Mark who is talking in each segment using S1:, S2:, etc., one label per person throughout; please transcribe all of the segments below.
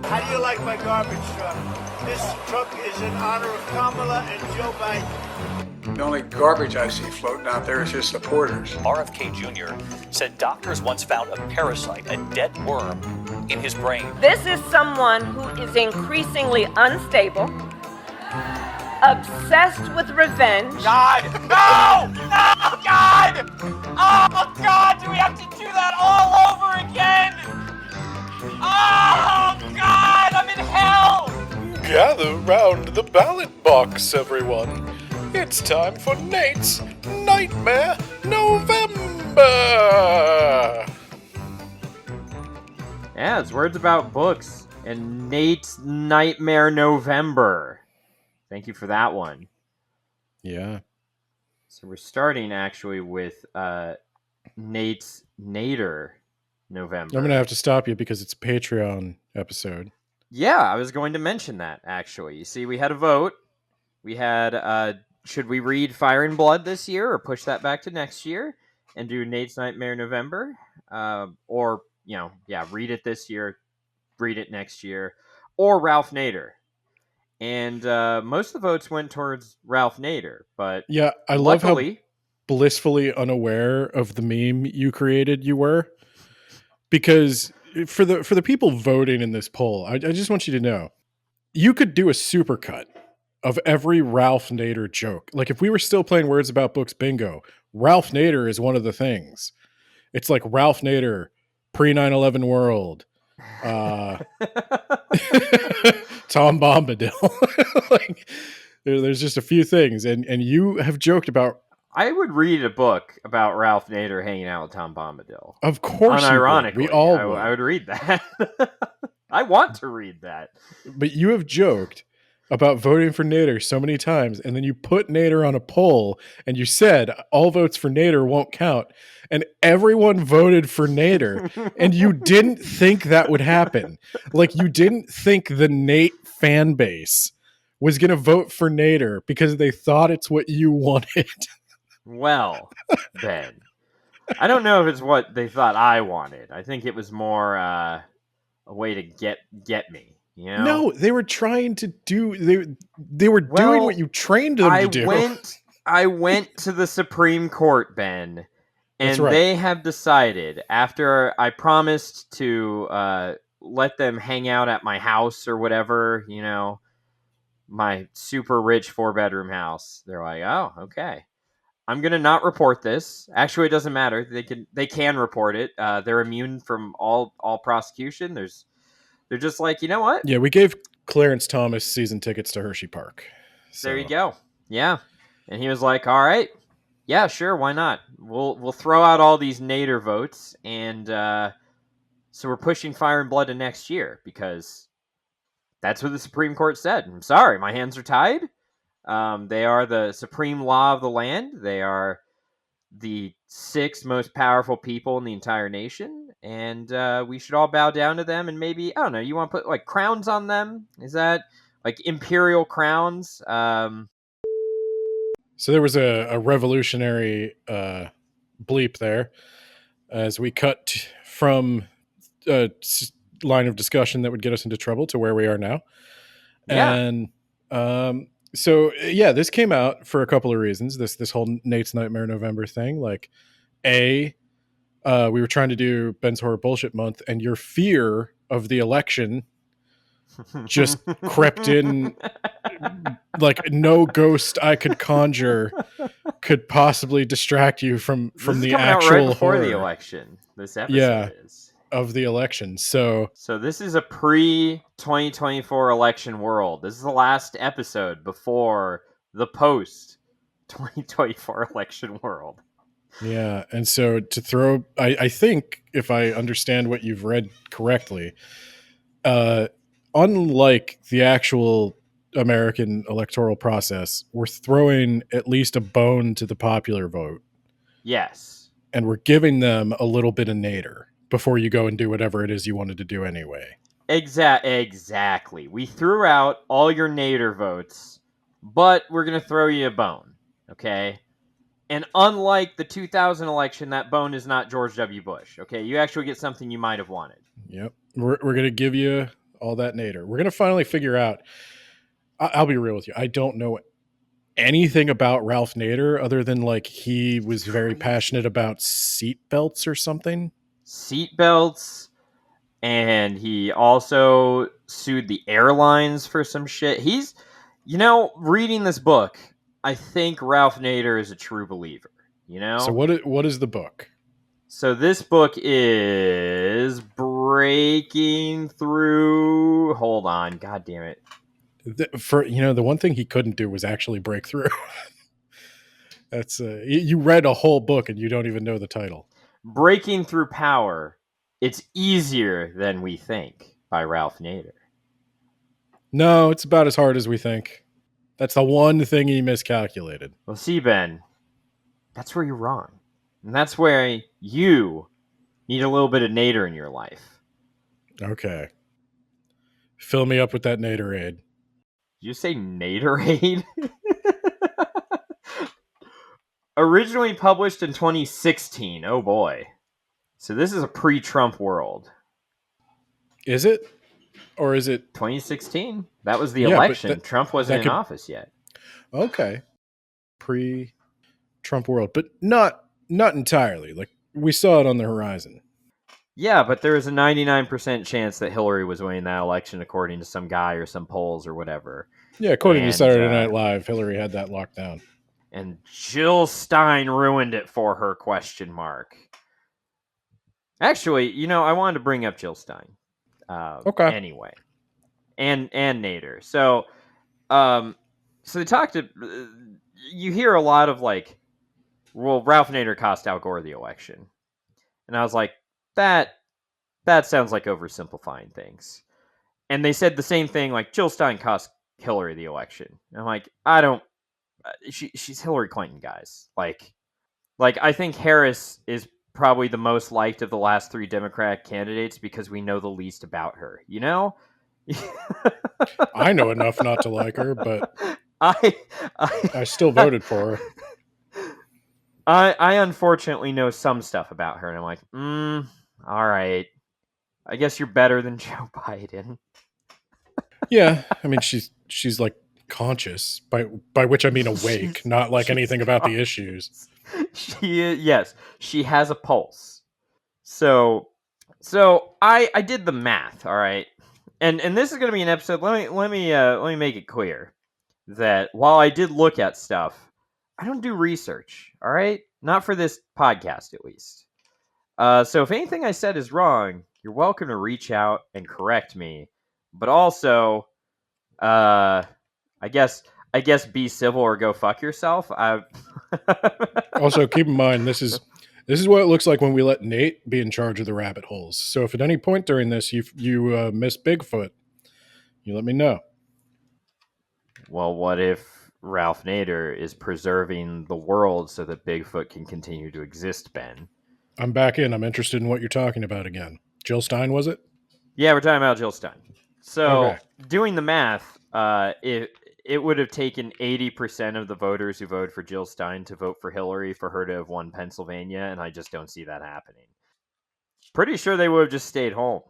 S1: How do you like my garbage truck? This truck is in honor of Kamala and Joe Biden.
S2: The only garbage I see floating out there is his supporters.
S3: RFK Jr. said doctors once found a parasite, a dead worm, in his brain.
S4: This is someone who is increasingly unstable, obsessed with revenge.
S5: God! No! No, God! Oh, God! Do we have to do that all over again? Oh, God! I'm in hell!
S6: Gather round the ballot box, everyone. It's time for Nate's Nightmare November!
S7: Yeah, it's words about books and Nate's Nightmare November. Thank you for that one.
S6: Yeah.
S7: So we're starting actually with Nate's Nader November.
S6: I'm going to have to stop you because it's a Patreon episode.
S7: Yeah, I was going to mention that, actually. You see, we had a vote. We had, should we read Fire and Blood this year or push that back to next year and do Nate's Nightmare November? Or, read it this year, read it next year, or Ralph Nader. And most of the votes went towards Ralph Nader, but
S6: yeah, I love how blissfully unaware of the meme you created you were. Because for the people voting in this poll, I just want you to know, you could do a supercut of every Ralph Nader joke. Like if we were still playing Words About Books bingo, Ralph Nader is one of the things. It's like Ralph Nader, pre 9/11 world, Tom Bombadil. Like there's just a few things, and you have joked about.
S7: I would read a book about Ralph Nader hanging out with Tom Bombadil.
S6: Of course,
S7: unironically,
S6: we all
S7: I would read that. I want to read that.
S6: But you have joked about voting for Nader so many times, and then you put Nader on a poll, and you said all votes for Nader won't count, and everyone voted for Nader, and you didn't think that would happen. Like you didn't think the Nate fan base was going to vote for Nader because they thought it's what you wanted.
S7: Well, Ben, I don't know if it's what they thought I wanted. I think it was more a way to get me. You know?
S6: No, they were trying to do. They were doing what you trained them to do.
S7: I went to the Supreme Court, Ben, and
S6: right.
S7: They have decided after I promised to let them hang out at my house or whatever, my super rich 4-bedroom house. They're like, oh, okay. I'm gonna not report this. Actually, it doesn't matter. They can report it. They're immune from all prosecution. They're just like, you know what?
S6: Yeah, we gave Clarence Thomas season tickets to Hershey Park. So.
S7: There you go. Yeah, and he was like, all right, yeah, sure, why not? We'll throw out all these Nader votes, and so we're pushing Fire and Blood to next year because that's what the Supreme Court said. I'm sorry, my hands are tied. They are the supreme law of the land. They are the 6 most powerful people in the entire nation. And we should all bow down to them. And maybe, I don't know, you want to put like crowns on them? Is that like imperial crowns?
S6: So there was a revolutionary bleep there as we cut from a line of discussion that would get us into trouble to where we are now.
S7: Yeah.
S6: And so yeah, this came out for a couple of reasons. This whole Nate's Nightmare November thing, like we were trying to do Ben's Horror Bullshit Month, and your fear of the election just crept in, like no ghost I could conjure could possibly distract you from the actual
S7: out right before
S6: horror.
S7: The election. This episode is
S6: of the election. So
S7: this is a pre-2024 election world. This is the last episode before the post-2024 election world.
S6: Yeah, and so to throw, I think, if I understand what you've read correctly, unlike the actual American electoral process, we're throwing at least a bone to the popular vote.
S7: Yes.
S6: And we're giving them a little bit of Nader before you go and do whatever it is you wanted to do anyway.
S7: Exactly. We threw out all your Nader votes, but we're going to throw you a bone, okay? And unlike the 2000 election, that bone is not George W. Bush, okay? You actually get something you might have wanted.
S6: Yep. We're going to give you all that Nader. We're going to finally figure out. I'll be real with you. I don't know anything about Ralph Nader other than like he was very passionate about seat belts or something.
S7: Seatbelts, and he also sued the airlines for some shit. He's, reading this book, I think Ralph Nader is a true believer.
S6: So what is the book?
S7: So this book is Breaking Through. Hold on, god damn it.
S6: The one thing he couldn't do was actually break through. That's you read a whole book and you don't even know the title.
S7: Breaking Through Power. It's Easier Than We Think by Ralph Nader.
S6: No, it's about as hard as we think. That's the one thing he miscalculated.
S7: Well, see, Ben, that's where you're wrong. And that's where you need a little bit of Nader in your life.
S6: Okay. Fill me up with that Naderade.
S7: Did you say Naderade? Originally published in 2016. Oh boy. So this is a pre-Trump world.
S6: Is it? Or is it
S7: 2016? That was the
S6: Yeah, but
S7: election. Trump wasn't in office yet.
S6: Okay. Pre-Trump world, but not entirely. Like we saw it on the horizon.
S7: Yeah, but there was a 99% chance that Hillary was winning that election according to some guy or some polls or whatever.
S6: Yeah, according to Saturday Night Live, Hillary had that locked down.
S7: And Jill Stein ruined it for her, ? Actually, I wanted to bring up Jill Stein.
S6: Okay.
S7: Anyway. And Nader. So they talked to... you hear a lot of like, well, Ralph Nader cost Al Gore the election. And I was like, that sounds like oversimplifying things. And they said the same thing, like Jill Stein cost Hillary the election. And I'm like, I don't... she's Hillary Clinton, guys. Like I think Harris is probably the most liked of the last 3 Democratic candidates because we know the least about her,
S6: I know enough not to like her, but
S7: I
S6: still voted for her.
S7: I unfortunately know some stuff about her, and I'm like, all right. I guess you're better than Joe Biden.
S6: Yeah, I mean she's like conscious, by which I mean awake, not like anything about the issues.
S7: She has a pulse. So I did the math, all right, and this is going to be an episode. Let me make it clear that while I did look at stuff, I don't do research, all right, not for this podcast at least. So if anything I said is wrong, you're welcome to reach out and correct me. But also, I guess be civil or go fuck yourself.
S6: Also, keep in mind this is what it looks like when we let Nate be in charge of the rabbit holes. So if at any point during this you miss Bigfoot, you let me know.
S7: Well, what if Ralph Nader is preserving the world so that Bigfoot can continue to exist, Ben?
S6: I'm back in. I'm interested in what you're talking about again. Jill Stein, was it?
S7: Yeah, we're talking about Jill Stein. So,
S6: Okay.
S7: Doing the math, it would have taken 80% of the voters who voted for Jill Stein to vote for Hillary for her to have won Pennsylvania, and I just don't see that happening. Pretty sure they would have just stayed home.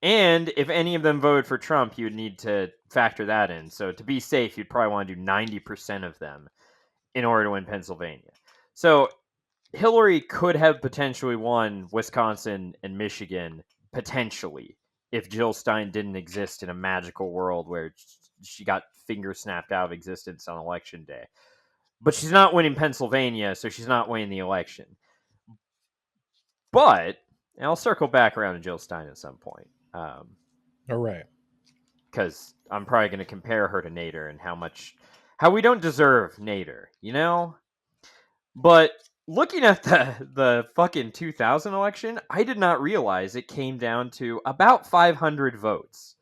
S7: And if any of them voted for Trump, you would need to factor that in. So to be safe, you'd probably want to do 90% of them in order to win Pennsylvania. So Hillary could have potentially won Wisconsin and Michigan, potentially, if Jill Stein didn't exist in a magical world where she got finger snapped out of existence on election day. But she's not winning Pennsylvania, so she's not winning the election. But, and I'll circle back around to Jill Stein at some point.
S6: All right.
S7: Because I'm probably going to compare her to Nader and how we don't deserve Nader, But looking at the fucking 2000 election, I did not realize it came down to about 500 votes.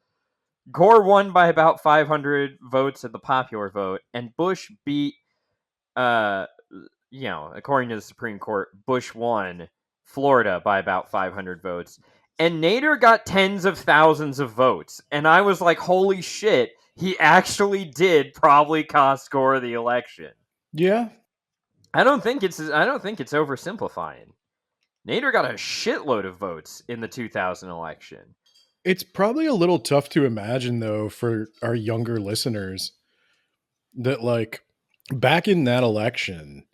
S7: Gore won by about 500 votes at the popular vote, and Bush beat, according to the Supreme Court, Bush won Florida by about 500 votes. And Nader got tens of thousands of votes. And I was like, holy shit, he actually did probably cost Gore the election.
S6: Yeah.
S7: I don't think it's oversimplifying. Nader got a shitload of votes in the 2000 election.
S6: It's probably a little tough to imagine, though, for our younger listeners, that like back in that election,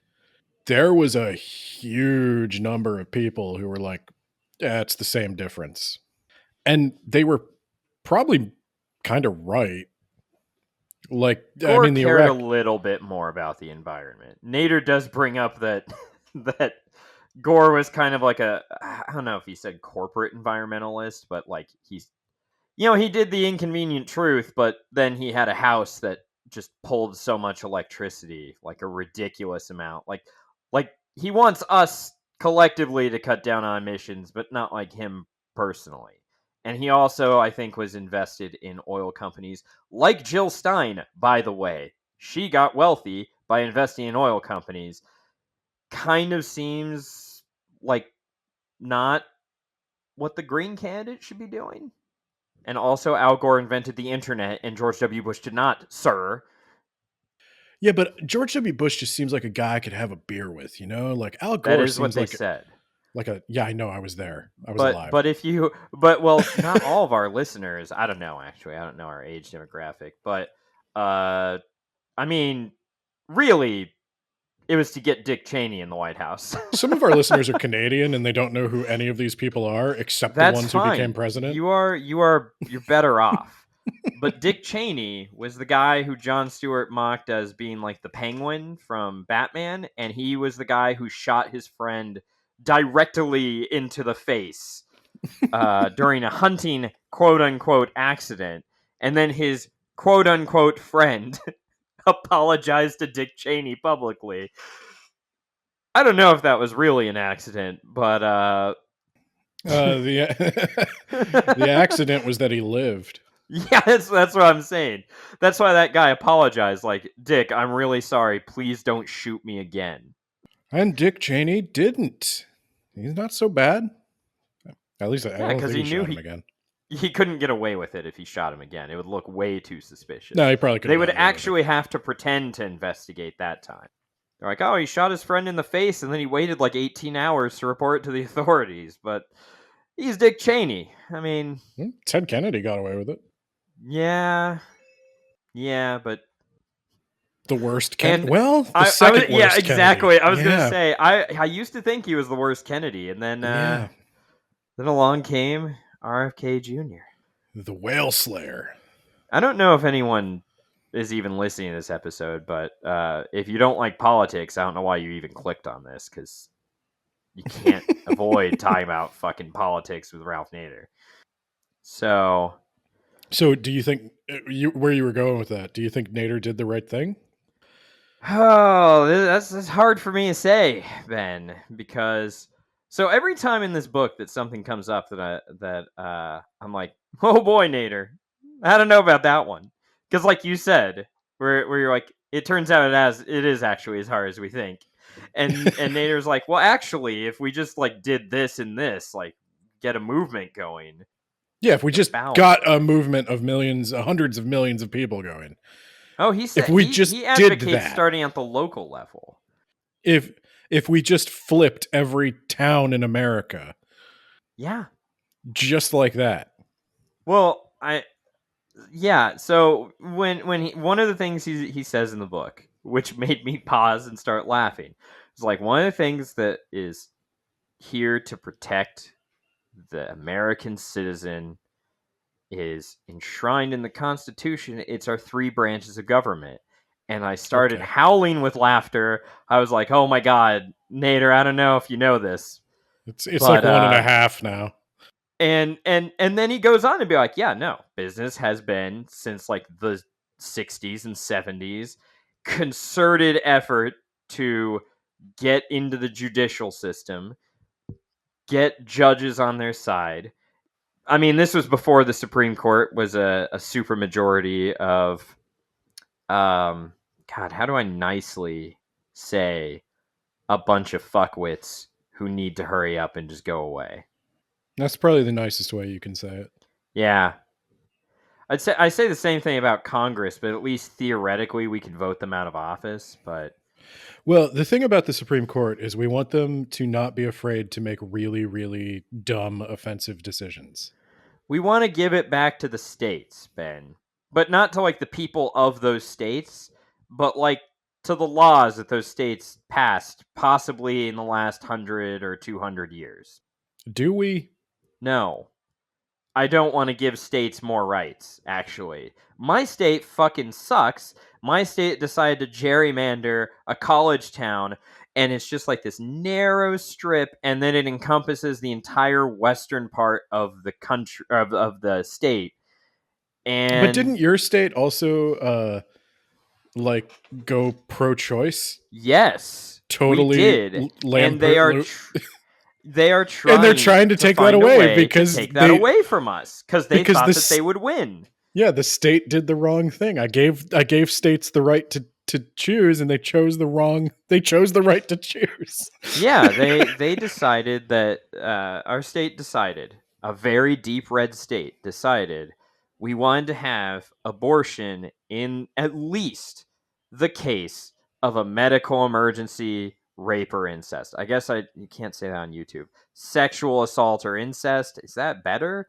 S6: there was a huge number of people who were like, yeah, it's the same difference. And they were probably kind of right. Like,
S7: Gore
S6: I mean, the
S7: cared a
S6: Iraq,
S7: little bit more about the environment. Nader does bring up that that Gore was kind of like I don't know if he said corporate environmentalist, but like he's, he did the inconvenient truth, but then he had a house that just pulled so much electricity, like a ridiculous amount. Like he wants us collectively to cut down on emissions, but not like him personally. And he also, I think, was invested in oil companies like Jill Stein, by the way. She got wealthy by investing in oil companies. Kind of seems like not what the Green candidate should be doing. And also, Al Gore invented the internet, and George W. Bush did not, sir.
S6: yeah, but George W. Bush just seems like a guy I could have a beer with, you know? Like Al
S7: That
S6: Gore
S7: is what
S6: seems
S7: they
S6: like
S7: said.
S6: yeah, I know, I was there. I was
S7: But
S6: alive.
S7: well, not all of our listeners. I don't know, actually. I don't know our age demographic, but I mean, really, it was to get Dick Cheney in the White House.
S6: Some of our listeners are Canadian and they don't know who any of these people are, except the
S7: That's
S6: ones
S7: fine.
S6: who became president.
S7: You're better off. But Dick Cheney was the guy who Jon Stewart mocked as being like the Penguin from Batman, and he was the guy who shot his friend directly into the face during a hunting quote-unquote accident, and then his quote-unquote friend apologized to Dick Cheney publicly. I don't know if that was really an accident, but
S6: The accident was that he lived.
S7: yeah, that's what I'm saying. That's why that guy apologized. Like, Dick, I'm really sorry. Please don't shoot me again.
S6: And Dick Cheney didn't. He's not so bad. At least I don't
S7: 'cause
S6: think
S7: he
S6: he
S7: knew
S6: shot him again.
S7: He couldn't get away with it if he shot him again. It would look way too suspicious.
S6: No, he probably could.
S7: They would actually have to pretend to investigate that time. They're like, oh, he shot his friend in the face, and then he waited like 18 hours to report it to the authorities. But he's Dick Cheney. I mean,
S6: Ted Kennedy got away with it.
S7: yeah, but
S6: The worst
S7: And
S6: Kennedy. Well, the
S7: I
S6: second
S7: was,
S6: worst.
S7: yeah, exactly.
S6: Kennedy.
S7: I was
S6: Yeah.
S7: gonna say I used to think he was the worst Kennedy, and then
S6: Yeah.
S7: then along came RFK Jr.
S6: The Whale Slayer.
S7: I don't know if anyone is even listening to this episode, but if you don't like politics, I don't know why you even clicked on this, because you can't avoid talking about fucking politics with Ralph Nader. So
S6: do you think where you were going with that? Do you think Nader did the right thing?
S7: oh, that's hard for me to say, Ben, because so every time in this book that something comes up that I'm like, oh boy, Nader, I don't know about that one, because like you said, where you're like, it turns out it is actually as hard as we think, and Nader's like, well, actually, if we just like did this and this, like get a movement going.
S6: Yeah, if we just
S7: Balance.
S6: got a movement of millions, hundreds of millions of people going.
S7: Oh, he said
S6: If we
S7: he
S6: just
S7: advocates
S6: did that.
S7: starting at the local level.
S6: If we just flipped every town in America,
S7: Yeah.
S6: just like that.
S7: Well, so when one of the things he says in the book, which made me pause and start laughing, is like, one of the things that is here to protect the American citizen is enshrined in the Constitution. It's our three branches of government. And I started howling with laughter. I was like, oh my God, Nader, I don't know if you know this.
S6: It's like 1.5 now.
S7: And then he goes on to be like, yeah, no, business has been, since like the 60s and 70s, concerted effort to get into the judicial system, get judges on their side. I mean, this was before the Supreme Court was a supermajority of, God, how do I nicely say a bunch of fuckwits who need to hurry up and just go away?
S6: That's probably the nicest way you can say it.
S7: Yeah. I say the same thing about Congress, but at least theoretically we could vote them out of office. But
S6: Well, the thing about the Supreme Court is we want them to not be afraid to make really, really dumb, offensive decisions.
S7: We want to give it back to the states, Ben, but not to like the people of those states, but like to the laws that those states passed, possibly in the last 100 or 200 years.
S6: Do we?
S7: No. I don't want to give states more rights, actually. My state fucking sucks. My state decided to gerrymander a college town, and it's just like this narrow strip, and then it encompasses the entire western part of the country, of the state. And
S6: But didn't your state also like go pro-choice?
S7: yes,
S6: Totally
S7: we did, and they are trying,
S6: and they're trying to take that
S7: find a
S6: away
S7: way
S6: because
S7: to take that
S6: they-
S7: away from us because they
S6: because
S7: thought
S6: this-
S7: that they would win.
S6: Yeah, the state did the wrong thing. I gave states the right to choose, and they chose the right to choose.
S7: Yeah, they decided that our state decided, a very deep red state decided, we wanted to have abortion in at least the case of a medical emergency, rape or incest. I guess you can't say that on YouTube. Sexual assault or incest, is that better?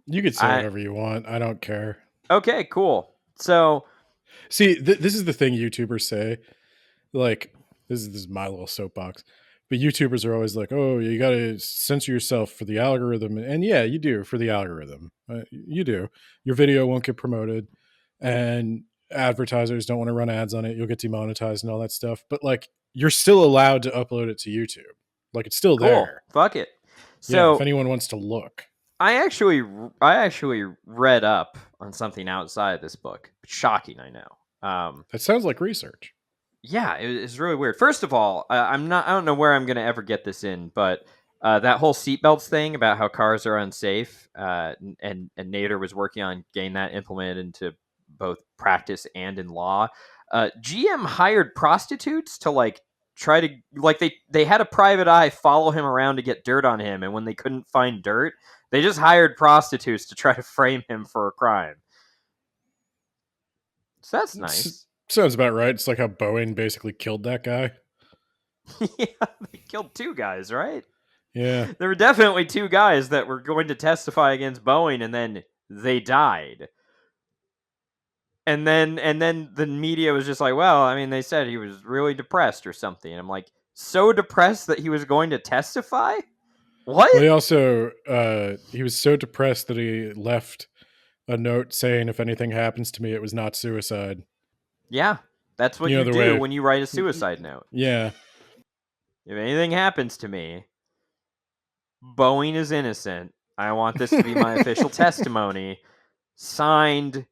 S6: You could say whatever you want. I don't care.
S7: Okay, cool. So,
S6: see, this is the thing YouTubers say. Like, this is my little soapbox. But YouTubers are always like, "Oh, you got to censor yourself for the algorithm," and yeah, you do for the algorithm. You do. Your video won't get promoted, and advertisers don't want to run ads on it. You'll get demonetized and all that stuff. But like, you're still allowed to upload it to YouTube. Like, it's still
S7: cool.
S6: there.
S7: Fuck it. So,
S6: yeah, if anyone wants to look.
S7: I actually read up on something outside this book. Shocking, I know.
S6: That sounds like research.
S7: Yeah, it's really weird. First of all, I don't know where I'm going to ever get this in, but that whole seatbelts thing about how cars are unsafe, and Nader was working on getting that implemented into both practice and in law. GM hired prostitutes to like try to like they had a private eye follow him around to get dirt on him, and when they couldn't find dirt, they just hired prostitutes to try to frame him for a crime. So that's nice.
S6: Sounds about right. It's like how Boeing basically killed that guy.
S7: Yeah, they killed two guys, right?
S6: Yeah.
S7: There were definitely two guys that were going to testify against Boeing, and then they died. And then the media was just like, well, I mean, they said he was really depressed or something. And I'm like, so depressed that he was going to testify? What?
S6: Well, he also he was so depressed that he left a note saying, "If anything happens to me, it was not suicide."
S7: Yeah, that's what you do when you write a suicide note.
S6: Yeah.
S7: If anything happens to me, Boeing is innocent. I want this to be my official testimony. Signed,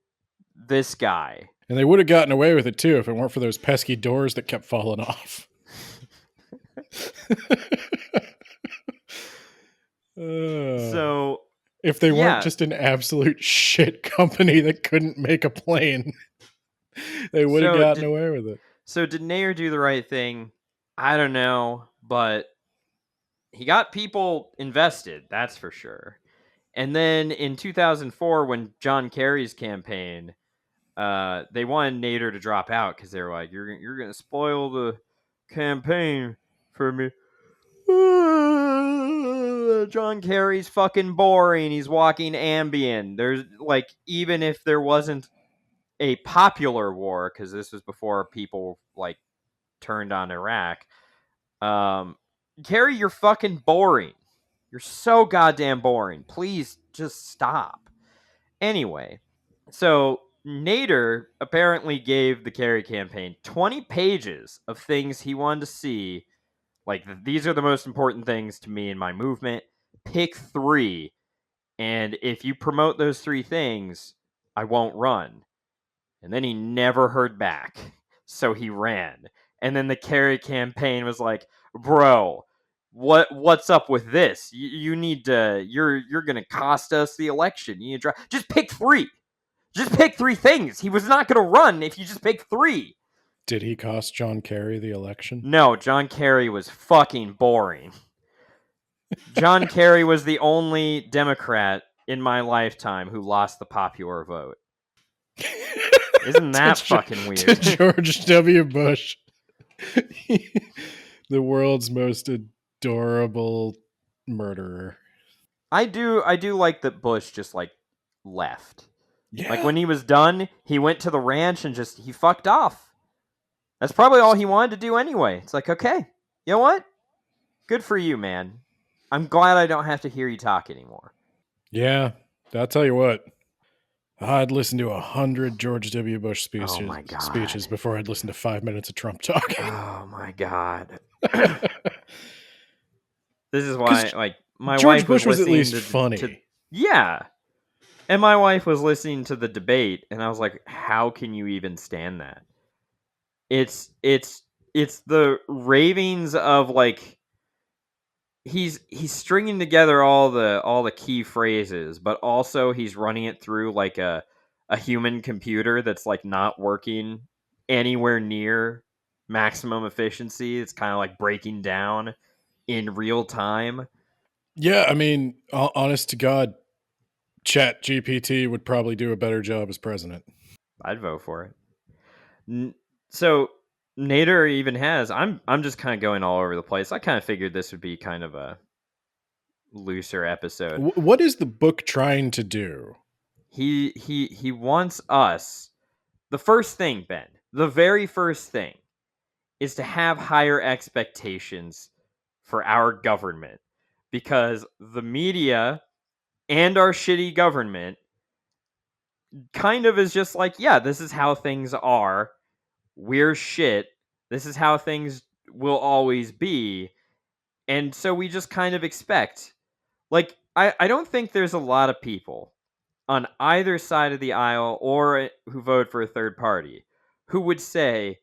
S7: this guy.
S6: And they would have gotten away with it too if it weren't for those pesky doors that kept falling off.
S7: So
S6: if they weren't just an absolute shit company that couldn't make a plane, they would have gotten away with it.
S7: So did Nader do the right thing? I don't know, but he got people invested, that's for sure. And then in 2004, when John Kerry's campaign, they wanted Nader to drop out because they were like, "You're gonna spoil the campaign for me." John Kerry's fucking boring. He's walking Ambien. There's like, even if there wasn't a popular war, because this was before people like turned on Iraq. Kerry, you're fucking boring. You're so goddamn boring. Please just stop. Anyway, so Nader apparently gave the Kerry campaign 20 pages of things he wanted to see. Like, these are the most important things to me in my movement. Pick 3. And if you promote those 3 things, I won't run. And then he never heard back. So he ran. And then the Kerry campaign was like, "Bro, what's up with this? You need to, you're going to cost us the election. You need to just pick 3. Just pick 3 things. He was not going to run if you just pick 3.
S6: Did he cost John Kerry the election?
S7: No, John Kerry was fucking boring. John Kerry was the only Democrat in my lifetime who lost the popular vote. Isn't that fucking weird?
S6: To George W. Bush. The world's most adorable murderer.
S7: I do like that Bush just like left.
S6: Yeah.
S7: Like when he was done, he went to the ranch and he fucked off. That's probably all he wanted to do anyway. It's like, okay, you know what? Good for you, man. I'm glad I don't have to hear you talk anymore.
S6: Yeah, I'll tell you what. I'd listen to 100 George W. Bush speeches,
S7: Oh my God.
S6: speeches before I'd listen to 5 minutes of Trump talking.
S7: Oh my God. This is why, like, my
S6: George
S7: wife
S6: Bush was at
S7: listening
S6: least
S7: to-
S6: funny.
S7: Yeah. And my wife was listening to the debate, and I was like, how can you even stand that? It's the ravings of like he's stringing together all the key phrases, but also he's running it through like a human computer that's like not working anywhere near maximum efficiency. It's kind of like breaking down in real time.
S6: Yeah, I mean, honest to God, Chat GPT would probably do a better job as president.
S7: I'd vote for it. So Nader even has. I'm just kind of going all over the place. I kind of figured this would be kind of a looser episode.
S6: What is the book trying to do?
S7: He wants us. The first thing, Ben, the very first thing is to have higher expectations for our government, because the media and our shitty government kind of is just like, yeah, this is how things are. We're shit. This is how things will always be. And so we just kind of expect. Like, I don't think there's a lot of people on either side of the aisle or who vote for a third party who would say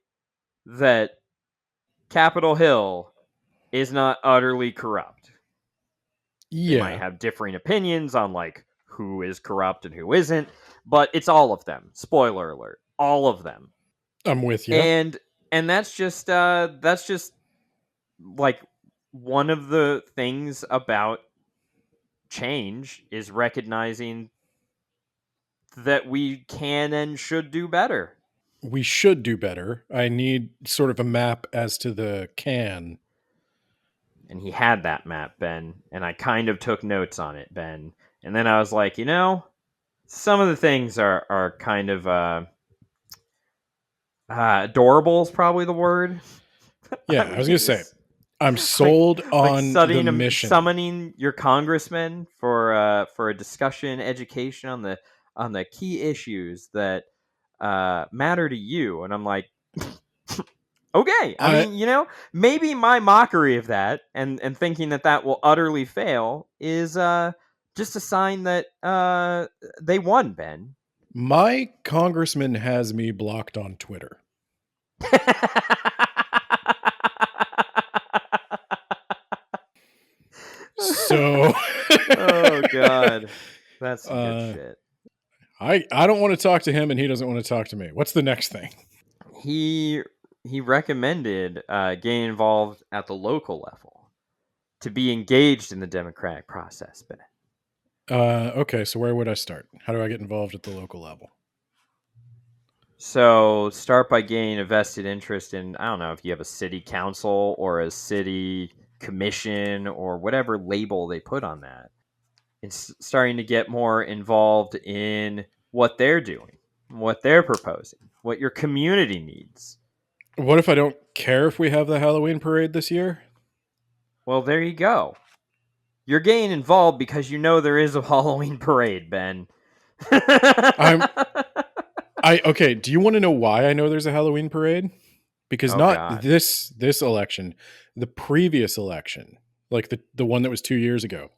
S7: that Capitol Hill is not utterly corrupt. They might
S6: Yeah,
S7: have differing opinions on like who is corrupt and who isn't, but it's all of them. Spoiler alert, all of them.
S6: I'm with you.
S7: And that's just like one of the things about change is recognizing that we can and should do better.
S6: We should do better. I need sort of a map as to the can.
S7: And he had that map, Ben, and I kind of took notes on it, Ben. And then I was like, you know, some of the things are kind of adorable is probably the word.
S6: Yeah, I was going to say, I'm sold on the mission.
S7: Summoning your congressman for a discussion, education on the key issues that matter to you. And I'm like, okay. I mean, you know, maybe my mockery of that and thinking that will utterly fail is just a sign that they won, Ben.
S6: My congressman has me blocked on Twitter. So
S7: oh God, that's some good shit.
S6: I don't want to talk to him, and he doesn't want to talk to me. What's the next thing?
S7: He recommended getting involved at the local level to be engaged in the democratic process, Ben.
S6: Okay, so where would I start? How do I get involved at the local level?
S7: So start by gaining a vested interest in, I don't know, if you have a city council or a city commission or whatever label they put on that. It's starting to get more involved in what they're doing, what they're proposing, what your community needs.
S6: What if I don't care if we have the Halloween parade this year?
S7: Well, there you go. You're getting involved because you know there is a Halloween parade, Ben.
S6: Okay, do you want to know why I know there's a Halloween parade? Because
S7: God.
S6: this election, the previous election, like the one that was 2 years ago,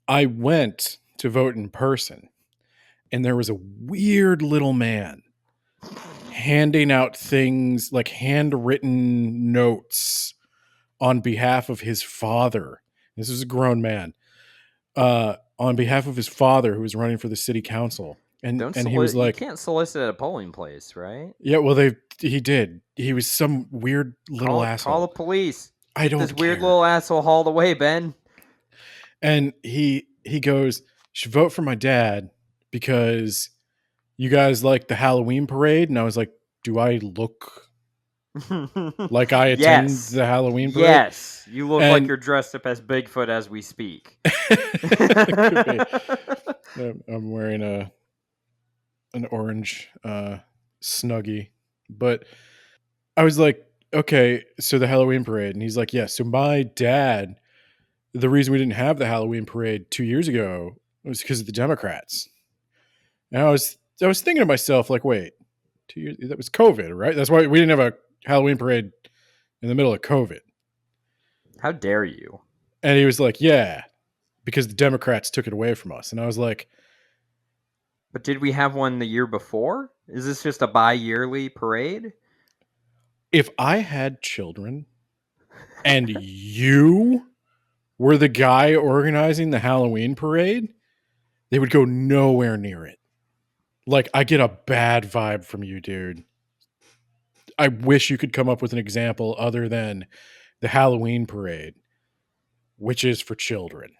S6: I went to vote in person, and there was a weird little man handing out things like handwritten notes on behalf of his father. This is a grown man. On behalf of his father who was running for the city council. And he was like,
S7: you can't solicit at a polling place, right?
S6: Yeah, well, he did. He was some weird little asshole.
S7: Call the police.
S6: I don't
S7: This
S6: care.
S7: weird little asshole hauled away, Ben.
S6: And he goes, "You should vote for my dad because you guys like the Halloween parade." And I was like, "Do I look Like I attend
S7: Yes.
S6: the Halloween parade.
S7: Yes, you look like
S6: And-
S7: you're dressed up as Bigfoot as we speak.
S6: Could be. I'm wearing an orange Snuggie, but I was like, okay, so the Halloween parade, and he's like, yeah. So my dad, the reason we didn't have the Halloween parade 2 years ago was because of the Democrats. And I was thinking to myself, like, wait, 2 years, that was COVID, right? That's why we didn't have a Halloween parade in the middle of COVID.
S7: How dare you?
S6: And he was like, yeah, because the Democrats took it away from us. And I was like,
S7: But did we have one the year before? Is this just a bi-yearly parade?
S6: if I had children and you were the guy organizing the Halloween parade, they would go nowhere near it. Like, I get a bad vibe from you, dude. I wish you could come up with an example other than the Halloween parade, which is for children.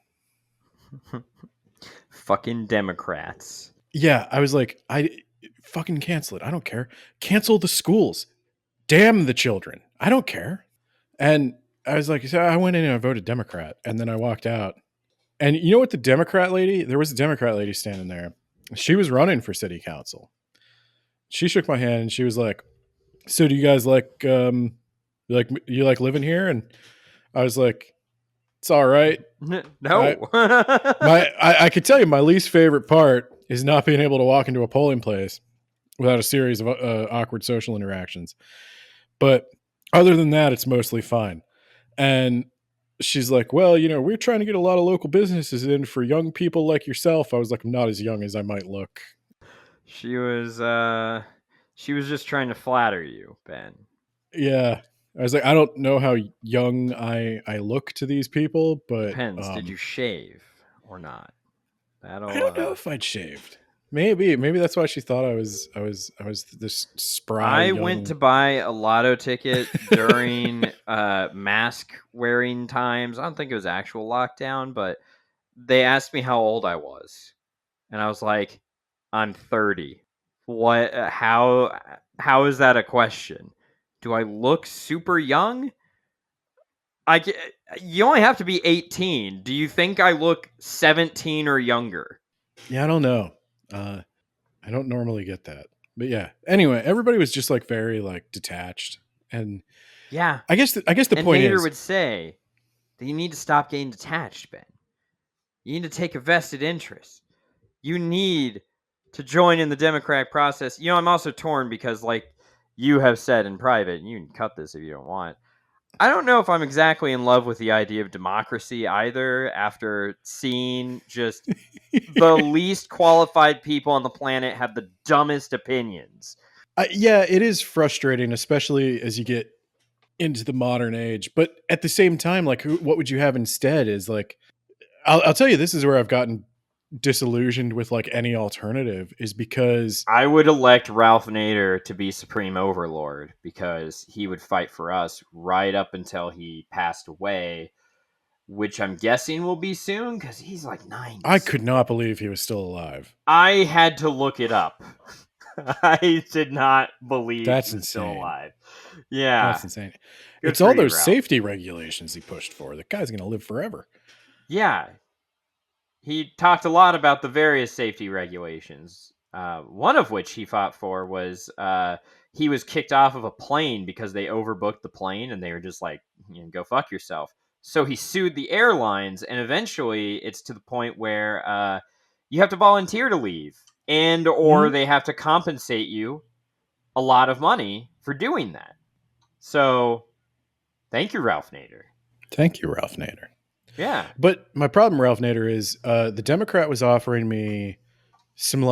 S7: Fucking Democrats.
S6: Yeah, I was like, I fucking cancel it. I don't care. Cancel the schools. Damn the children. I don't care. And I was like, so I went in and I voted Democrat, and then I walked out. And you know what? The Democrat lady, there was a Democrat lady standing there. She was running for city council. She shook my hand and she was like, so do you guys like you like living here? And I was like, it's all right.
S7: No.
S6: I could tell you my least favorite part is not being able to walk into a polling place without a series of awkward social interactions. But other than that, it's mostly fine. And she's like, well, we're trying to get a lot of local businesses in for young people like yourself. I was like, I'm not as young as I might look.
S7: She was just trying to flatter you, Ben.
S6: Yeah. I was like, I don't know how young I look to these people, but
S7: Depends. Did you shave or not? That'll.
S6: I don't know if I'd shaved. Maybe that's why she thought I was this spry.
S7: I went to buy a lotto ticket during mask wearing times. I don't think it was actual lockdown, but they asked me how old I was, and I was like, "I'm 30." What? How is that a question? Do I look super young? You only have to be 18. Do you think I look 17 or younger?
S6: Yeah, I don't know. I don't normally get that, but yeah. Anyway, everybody was just like very like detached, and
S7: Yeah.
S6: I guess the
S7: And
S6: point
S7: Nader
S6: is,
S7: would say that you need to stop getting detached, Ben. You need to take a vested interest. You need to join in the democratic process. I'm also torn because, like you have said in private, and you can cut this if you don't want, I don't know if I'm exactly in love with the idea of democracy either, after seeing just the least qualified people on the planet have the dumbest opinions.
S6: yeah, it is frustrating, especially as you get into the modern age. But at the same time, like, what would you have instead? Is like, I'll tell you, this is where I've gotten disillusioned with like any alternative, is because
S7: I would elect Ralph Nader to be Supreme Overlord because he would fight for us right up until he passed away, which I'm guessing will be soon because he's like 90.
S6: I could not believe he was still alive.
S7: I had to look it up. I did not believe
S6: That's
S7: he was still
S6: insane.
S7: alive. Yeah.
S6: That's insane.
S7: Good
S6: It's
S7: for
S6: all
S7: you,
S6: those
S7: Ralph.
S6: safety regulations he pushed for. The guy's going to live forever.
S7: Yeah. He talked a lot about the various safety regulations. One of which he fought for was he was kicked off of a plane because they overbooked the plane and they were just like, go fuck yourself. So he sued the airlines, and eventually it's to the point where you have to volunteer to leave, or they have to compensate you a lot of money for doing that. So thank you, Ralph Nader.
S6: Thank you, Ralph Nader.
S7: Yeah.
S6: But my problem, Ralph Nader, is the Democrat was offering me some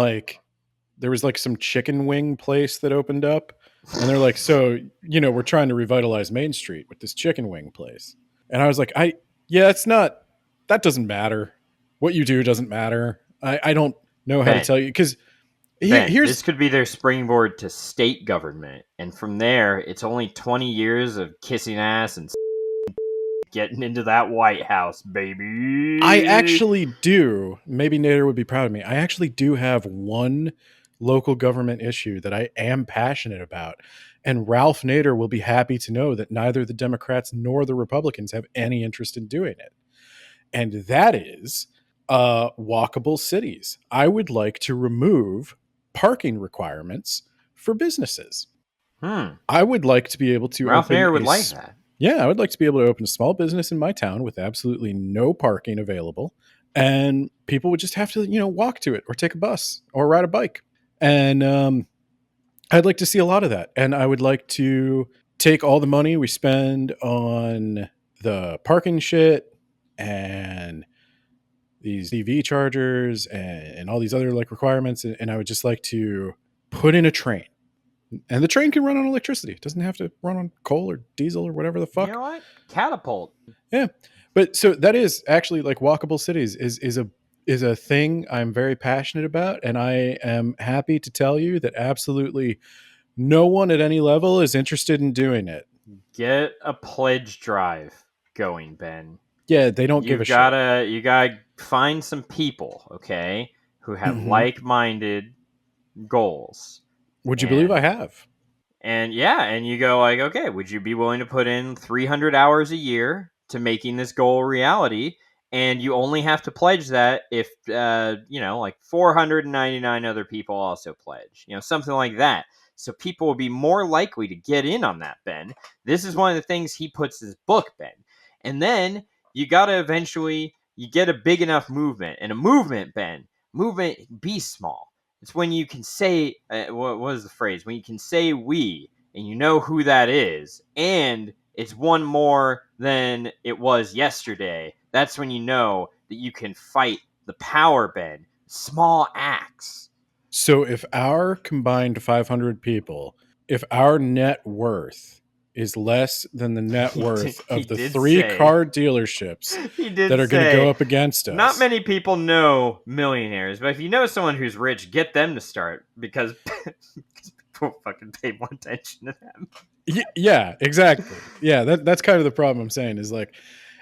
S6: there was like some chicken wing place that opened up. And they're like, so, we're trying to revitalize Main Street with this chicken wing place. And I was like, that doesn't matter. What you do doesn't matter. I don't know how to tell you. Because
S7: this could be their springboard to state government. And from there, it's only 20 years of kissing ass and getting into that White House, baby.
S6: I actually do. Maybe Nader would be proud of me. I actually do have one local government issue that I am passionate about. And Ralph Nader will be happy to know that neither the Democrats nor the Republicans have any interest in doing it. And that is walkable cities. I would like to remove parking requirements for businesses. I would like to be able to
S7: Ralph
S6: open
S7: Nader would like that.
S6: Yeah, I would like to be able to open a small business in my town with absolutely no parking available. And people would just have to, walk to it or take a bus or ride a bike. And I'd like to see a lot of that. And I would like to take all the money we spend on the parking shit and these EV chargers and all these other like requirements. And I would just like to put in a train. And the train can run on electricity. It doesn't have to run on coal or diesel or whatever the fuck.
S7: You know what? Catapult.
S6: Yeah. But so that is actually like walkable cities is a thing I'm very passionate about. And I am happy to tell you that absolutely no one at any level is interested in doing it.
S7: Get a pledge drive going, Ben.
S6: Yeah, they don't give a shit.
S7: You gotta find some people, okay, who have like-minded goals.
S6: Would you believe I have?
S7: And yeah, and you go like, okay, would you be willing to put in 300 hours a year to making this goal a reality? And you only have to pledge that if, like 499 other people also pledge, something like that. So people will be more likely to get in on that, Ben. This is one of the things he puts in his book, Ben. And then you got to eventually, you get a big enough movement. And a movement, Ben, be small. It's when you can say, what was the phrase? When you can say we, and you know who that is, and it's one more than it was yesterday. That's when you know that you can fight the power, Ben. Small acts.
S6: So if our combined 500 people, if our net worth is less than the net worth of the three car dealerships that are going to go up against us.
S7: Not many people know millionaires, but if you know someone who's rich, get them to start because people fucking pay more attention to them.
S6: Yeah, exactly. Yeah, that's kind of the problem I'm saying is like,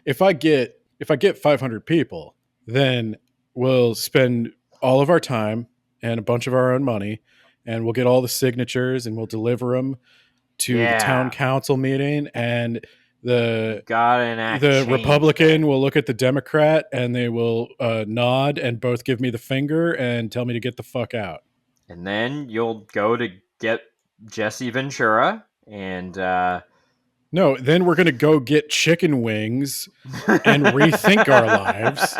S6: if I get 500 people, then we'll spend all of our time and a bunch of our own money, and we'll get all the signatures and we'll deliver them to the town council meeting, and the Republican will look at the Democrat and they will nod and both give me the finger and tell me to get the fuck out.
S7: And then you'll go to get Jesse Ventura and
S6: no, then we're going to go get chicken wings and rethink our lives.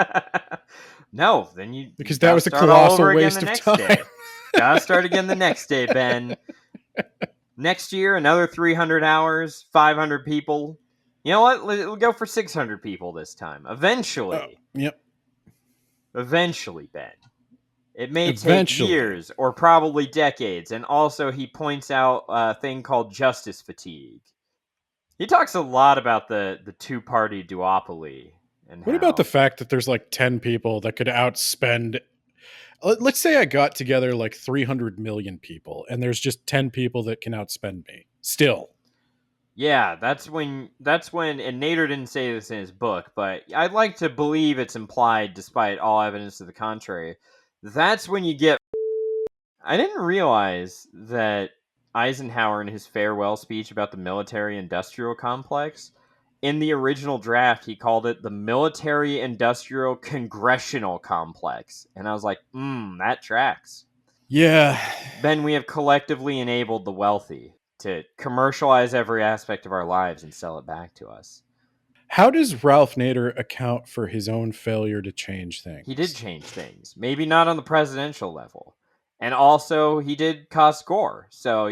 S7: No, then
S6: because that was a colossal waste of time.
S7: Gotta start again the next day, Ben. Next year, another 300 hours, 500 people. You know what? We'll go for 600 people this time. Eventually.
S6: Yep.
S7: Eventually, Ben. It may take years or probably decades. And also, he points out a thing called justice fatigue. He talks a lot about the two-party duopoly. And
S6: what about the fact that there's like 10 people that could outspend... Let's say I got together like 300 million people and there's just 10 people that can outspend me still.
S7: Yeah, that's when, and Nader didn't say this in his book, but I'd like to believe it's implied despite all evidence to the contrary. That's when you get... I didn't realize that Eisenhower in his farewell speech about the military-industrial complex, in the original draft, he called it the military-industrial congressional complex. And I was like, that tracks.
S6: Yeah.
S7: Ben, we have collectively enabled the wealthy to commercialize every aspect of our lives and sell it back to us.
S6: How does Ralph Nader account for his own failure to change things?
S7: He did change things. Maybe not on the presidential level. And also, he did cause score. So,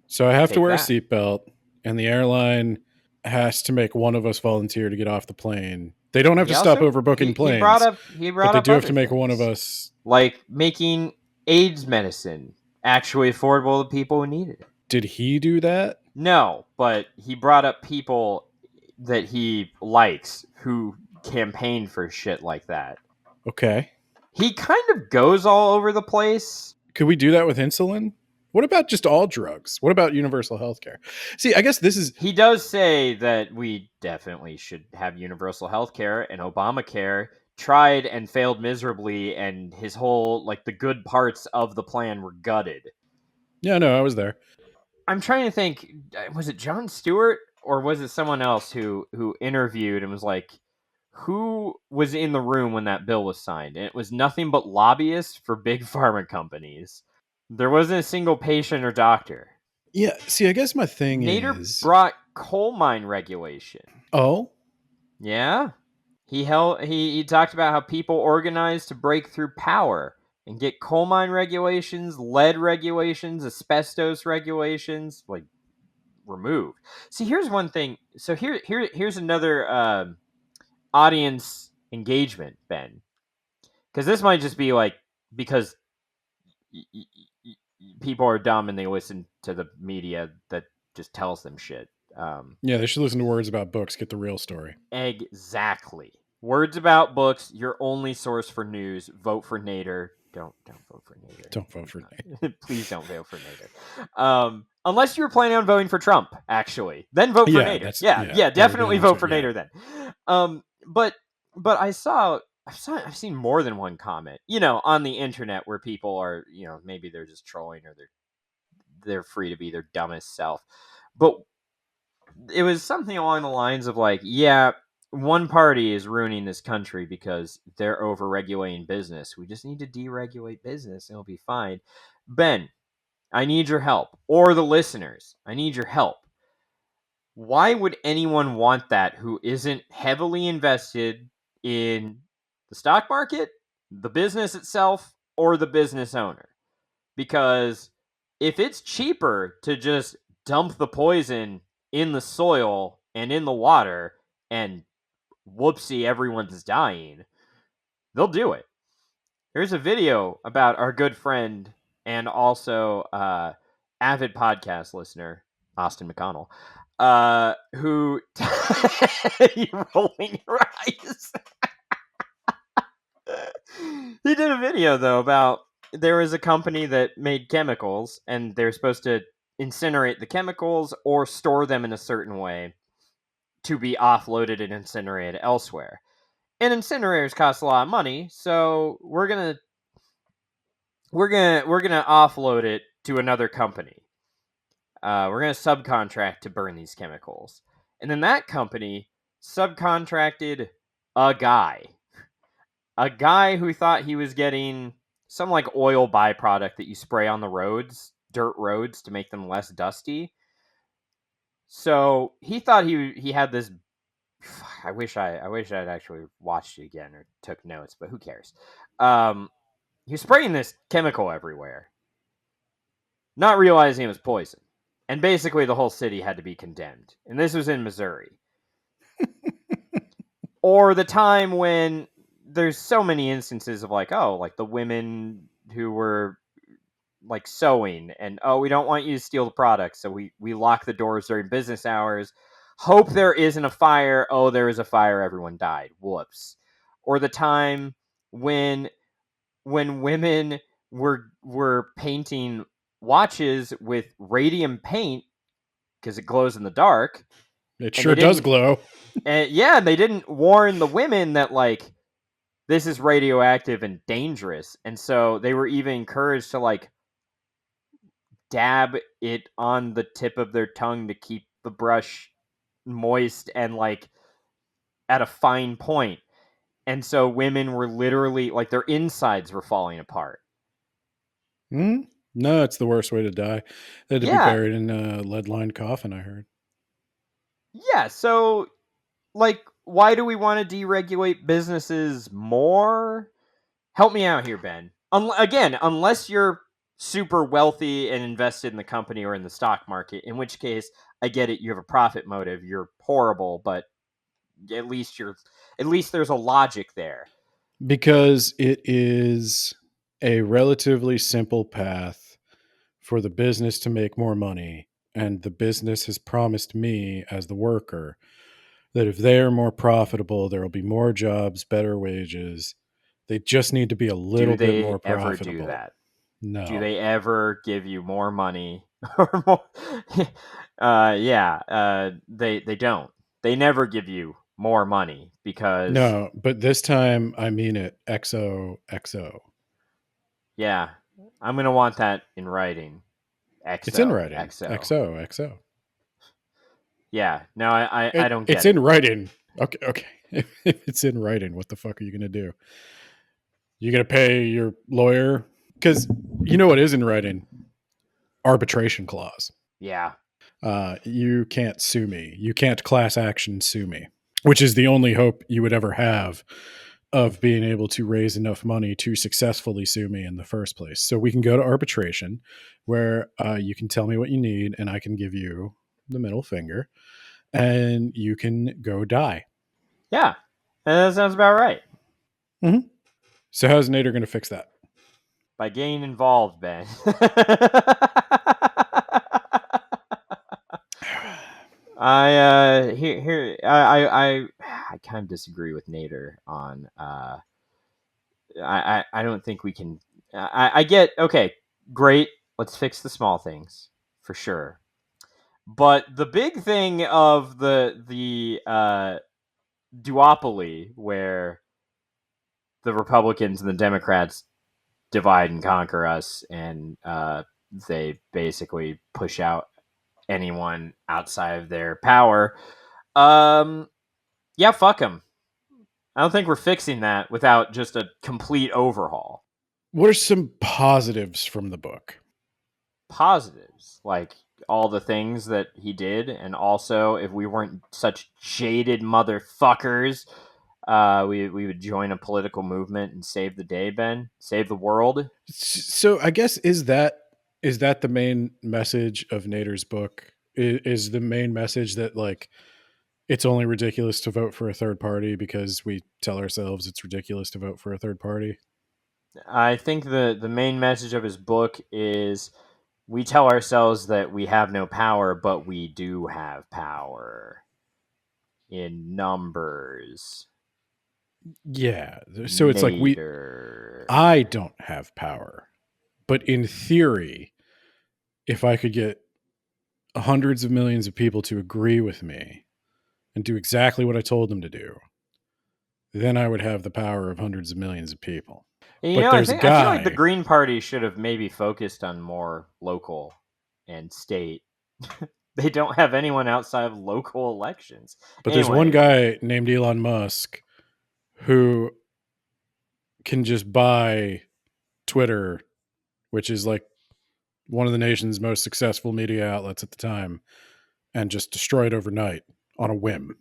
S6: So I have to wear a seatbelt, and the airline has to make one of us volunteer to get off the plane. They don't have to stop overbooking planes. But they do have to make one of us.
S7: Like making AIDS medicine actually affordable to people who need it.
S6: Did he do that?
S7: No, but he brought up people that he likes who campaigned for shit like that.
S6: Okay.
S7: He kind of goes all over the place.
S6: Could we do that with insulin? What about just all drugs? What about universal health care? See, I guess this is...
S7: He does say that we definitely should have universal health care, and Obamacare tried and failed miserably, and his whole the good parts of the plan were gutted.
S6: Yeah, no, I was there.
S7: I'm trying to think, was it Jon Stewart or was it someone else who interviewed and was like, who was in the room when that bill was signed? And it was nothing but lobbyists for big pharma companies. There wasn't a single patient or doctor.
S6: Yeah, see, I guess my thing
S7: Nader
S6: is...
S7: brought coal mine regulation.
S6: Oh?
S7: Yeah. He talked about how people organized to break through power and get coal mine regulations, lead regulations, asbestos regulations, removed. See, here's one thing. So here's another audience engagement, Ben. Because this might just be because people are dumb and they listen to the media that just tells them shit.
S6: Yeah, they should listen to words about books, get the real story.
S7: Exactly. Words about books, your only source for news. Vote for Nader. Don't vote for Nader.
S6: Don't vote for Nader.
S7: Please don't vote for Nader. Unless you were planning on voting for Trump, actually, then vote for Nader. Yeah, definitely vote for Nader then. But I've seen more than one comment, on the internet where people are, maybe they're just trolling or they're free to be their dumbest self. But it was something along the lines of one party is ruining this country because they're over-regulating business. We just need to deregulate business and it'll be fine. Ben, I need your help. Or the listeners, I need your help. Why would anyone want that who isn't heavily invested in the stock market, the business itself, or the business owner? Because if it's cheaper to just dump the poison in the soil and in the water and whoopsie, everyone's dying, they'll do it. There's a video about our good friend and also avid podcast listener, Austin McConnell, who you're rolling your eyes. He did a video though about there was a company that made chemicals and they're supposed to incinerate the chemicals or store them in a certain way to be offloaded and incinerated elsewhere. And incinerators cost a lot of money, so we're gonna offload it to another company. We're gonna subcontract to burn these chemicals, and then that company subcontracted a guy who thought he was getting some oil byproduct that you spray on the roads, dirt roads, to make them less dusty. So he thought he had this. I wish I'd actually watched it again or took notes, but who cares? He was spraying this chemical everywhere, not realizing it was poison. And basically the whole city had to be condemned. And this was in Missouri. Or the time when there's so many instances of the women who were sewing and, we don't want you to steal the product. So we lock the doors during business hours. Hope there isn't a fire. Oh, there is a fire. Everyone died. Whoops. Or the time when women were painting watches with radium paint because it glows in the dark.
S6: It sure does glow.
S7: And they didn't warn the women that this is radioactive and dangerous, and so they were even encouraged to dab it on the tip of their tongue to keep the brush moist and at a fine point. And so women were literally their insides were falling apart.
S6: No, it's the worst way to die. They had to be buried in a lead-lined coffin, I heard.
S7: Yeah, so why do we want to deregulate businesses more? Help me out here, Ben. Again, unless you're super wealthy and invested in the company or in the stock market, in which case I get it, you have a profit motive, you're horrible, but at least there's a logic there.
S6: Because it is a relatively simple path for the business to make more money, and the business has promised me as the worker that if they're more profitable, there will be more jobs, better wages. They just need to be a little bit more profitable.
S7: Do they ever do that?
S6: No.
S7: Do they ever give you more money or more? They don't. They never give you more money because
S6: No, but this time I mean it. XOXO.
S7: yeah, I'm gonna want that in writing.
S6: It's in
S7: XO
S6: writing.
S7: XO.
S6: XOXO.
S7: Yeah, no, I don't
S6: It's
S7: get
S6: in
S7: it.
S6: writing. Okay, okay. If it's in writing, what the fuck are you gonna do? You gonna pay your lawyer? Because you know what is in writing? Arbitration clause.
S7: Yeah,
S6: You can't sue me. You can't class action sue me, which is the only hope you would ever have of being able to raise enough money to successfully sue me in the first place. So we can go to arbitration where you can tell me what you need and I can give you the middle finger and you can go die.
S7: yeah, that sounds about right.
S6: Mm-hmm. So how's Nader going to fix that?
S7: By getting involved, Ben. I kind of disagree with Nader on I don't think we can I get okay, great, let's fix the small things for sure. But the big thing of the duopoly where the Republicans and the Democrats divide and conquer us and they basically push out anyone outside of their power. Yeah, fuck them. I don't think we're fixing that without just a complete overhaul.
S6: What are some positives from the book?
S7: Positives, like all the things that he did, and also if we weren't such jaded motherfuckers, we would join a political movement and save the day, Ben, save the world.
S6: So I guess is that the main message of Nader's book? Is the main message that like it's only ridiculous to vote for a third party because we tell ourselves it's ridiculous to vote for a third party?
S7: I think the main message of his book is we tell ourselves that we have no power, but we do have power in numbers.
S6: Yeah. So it's like I don't have power, but in theory, if I could get hundreds of millions of people to agree with me and do exactly what I told them to do, then I would have the power of hundreds of millions of people.
S7: You
S6: But
S7: know,
S6: there's a
S7: I feel like the
S6: guy.
S7: Green Party should have maybe focused on more local and state. They don't have anyone outside of local elections.
S6: But there's one guy named Elon Musk who can just buy Twitter, which is like one of the nation's most successful media outlets at the time, and just destroy it overnight on a whim.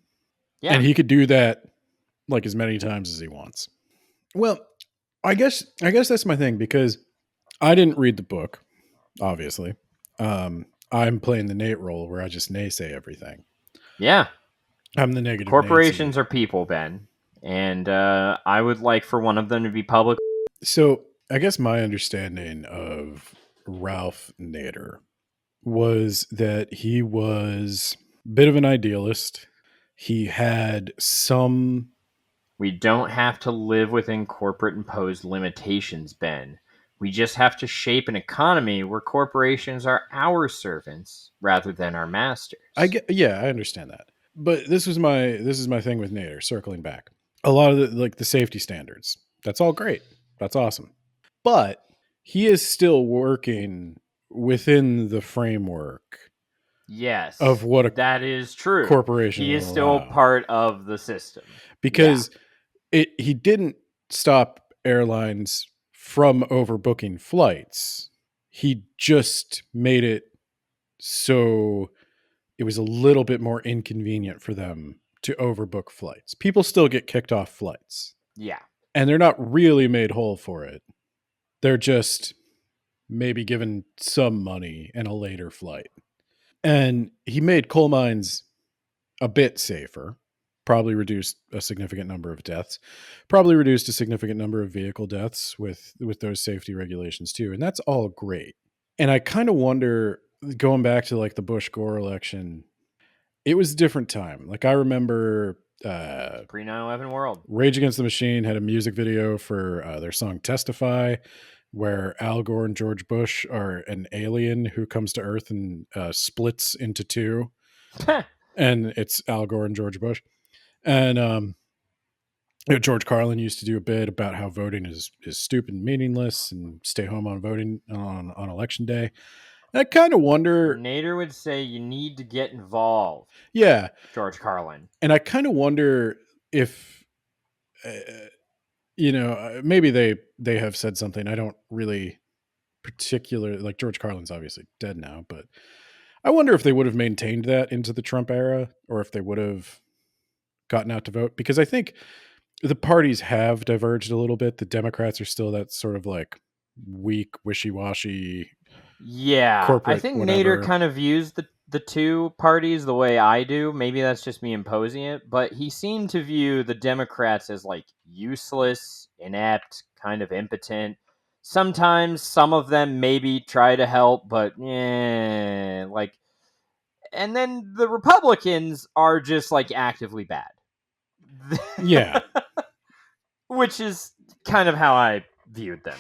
S7: Yeah.
S6: And he could do that like as many times as he wants. Well, I guess that's my thing because I didn't read the book, obviously. I'm playing the Nate role where I just naysay everything.
S7: Yeah.
S6: I'm the negative.
S7: Corporations
S6: Nancy.
S7: are people, Ben. And I would like for one of them to be public.
S6: So I guess my understanding of Ralph Nader was that he was a bit of an idealist. He had some...
S7: We don't have to live within corporate imposed limitations, Ben. We just have to shape an economy where corporations are our servants rather than our masters.
S6: I understand that. But this is my thing with Nader, circling back. A lot of the safety standards. That's all great. That's awesome. But he is still working within the framework.
S7: Yes,
S6: of what
S7: that is true.
S6: Corporation.
S7: He is still part of the system
S6: because he didn't stop airlines from overbooking flights. He just made it so it was a little bit more inconvenient for them to overbook flights. People still get kicked off flights.
S7: Yeah.
S6: And they're not really made whole for it. They're just maybe given some money in a later flight. And he made coal mines a bit safer, probably reduced a significant number of deaths, probably reduced a significant number of vehicle deaths with those safety regulations too. And that's all great. And I kind of wonder, going back to like the Bush Gore election, it was a different time. Like I remember
S7: pre 9/11 world.
S6: Rage Against the Machine had a music video for their song Testify, where Al Gore and George Bush are an alien who comes to Earth and splits into two. And it's Al Gore and George Bush. And George Carlin used to do a bit about how voting is stupid and meaningless, and stay home on voting on election day. And I kind of wonder.
S7: Nader would say you need to get involved.
S6: Yeah,
S7: George Carlin.
S6: and I kind of wonder if maybe they have said something. I don't really particularly like. George Carlin's obviously dead now, but I wonder if they would have maintained that into the Trump era, or if they would have gotten out to vote, because I think the parties have diverged a little bit. The Democrats are still that sort of like weak, wishy-washy.
S7: Yeah, I
S6: corporate
S7: think
S6: whatever.
S7: Nader kind of views the two parties the way I do. Maybe that's just me imposing it, but he seemed to view the Democrats as like useless, inept, kind of impotent. Sometimes some of them maybe try to help, but like. And then the Republicans are just like actively bad.
S6: Yeah.
S7: Which is kind of how I viewed them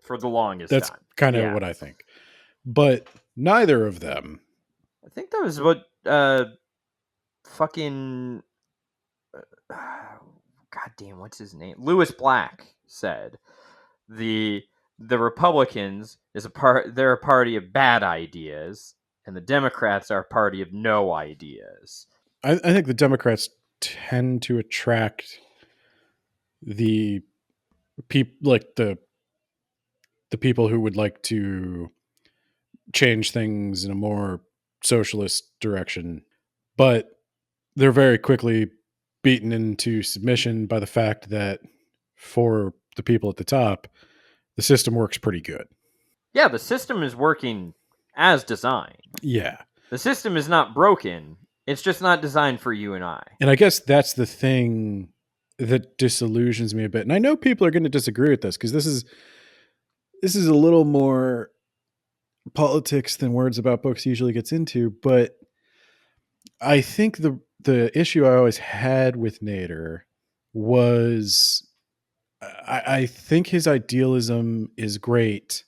S7: for the longest
S6: That's
S7: time.
S6: kind of
S7: Yeah.
S6: what I think. But neither of them.
S7: I think that was what fucking goddamn, what's his name? Lewis Black said. The Republicans they're a party of bad ideas, and the Democrats are a party of no ideas.
S6: I think the Democrats tend to attract the people, like the people who would like to change things in a more socialist direction, but they're very quickly beaten into submission by the fact that for the people at the top, the system works pretty good.
S7: Yeah, the system is working as designed.
S6: Yeah.
S7: The system is not broken. It's just not designed for you and I.
S6: And I guess that's the thing that disillusions me a bit. And I know people are going to disagree with this, because this is a little more politics than Words About Books usually gets into, but I think the issue I always had with Nader was I think his idealism is great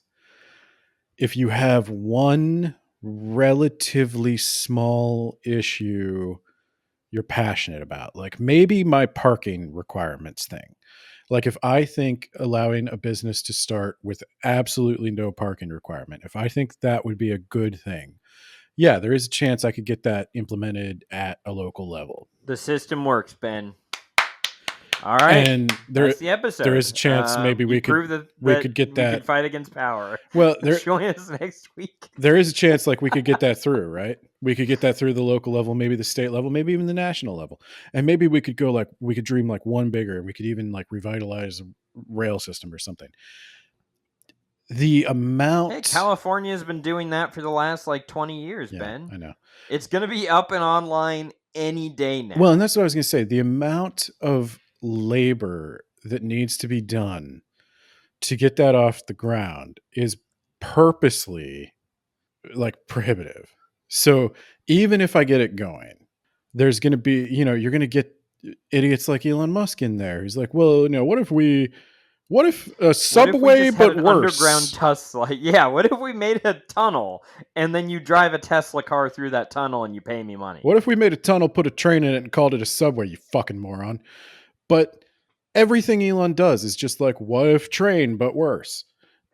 S6: if you have one relatively small issue you're passionate about, like maybe my parking requirements thing. Like if I think allowing a business to start with absolutely no parking requirement, if I think that would be a good thing, yeah, there is a chance I could get that implemented at a local level.
S7: The system works, Ben. All right,
S6: and
S7: that's the episode.
S6: There is a chance maybe we could get that.
S7: We could fight against power.
S6: Well,
S7: join us next week.
S6: There is a chance like we could get that through, right? We could get that through the local level, maybe the state level, maybe even the national level, and maybe we could go we could dream like one bigger. We could even like revitalize a rail system or something. The amount.
S7: Hey, California has been doing that for the last like 20 years,
S6: yeah,
S7: Ben.
S6: I know.
S7: It's going to be up and online any day now.
S6: Well, and that's what I was going to say. The amount of labor that needs to be done to get that off the ground is purposely like prohibitive. So even if I get it going, there's going to be, you're going to get idiots like Elon Musk in there. He's like, well, what if a subway but worse?
S7: Underground Tesla. Yeah, what if we made a tunnel and then you drive a Tesla car through that tunnel and you pay me money?
S6: What if we made a tunnel, put a train in it, and called it a subway, you fucking moron? But everything Elon does is just like, what if train but worse?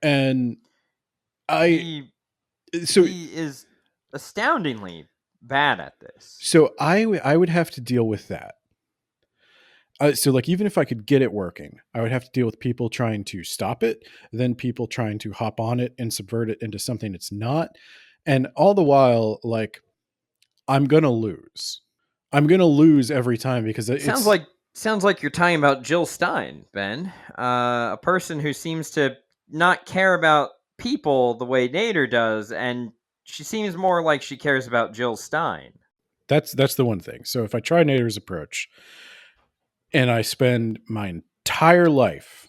S6: And
S7: he is astoundingly bad at this.
S6: So I would have to deal with that. So like, even if I could get it working, I would have to deal with people trying to stop it, then people trying to hop on it and subvert it into something it's not. And all the while, like, I'm going to lose. I'm going to lose every time, because it
S7: sounds like you're talking about Jill Stein, Ben, a person who seems to not care about people the way Nader does, and she seems more like she cares about Jill Stein.
S6: That's the one thing. So if I try Nader's approach and I spend my entire life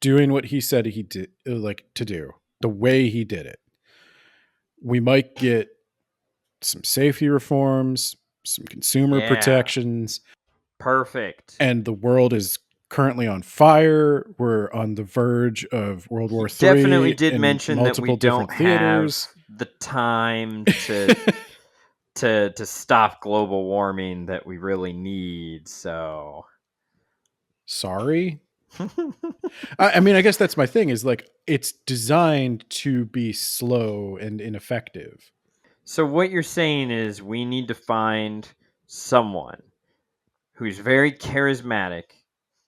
S6: doing what he said he did, like to do, the way he did it, we might get some safety reforms, some consumer protections.
S7: Perfect.
S6: And the world is currently on fire. We're on the verge of World War III.
S7: Definitely did mention that we don't have the time to to stop global warming that we really need. So
S6: Sorry. I mean, I guess that's my thing. Is like it's designed to be slow and ineffective.
S7: So what you're saying is we need to find someone who's very charismatic,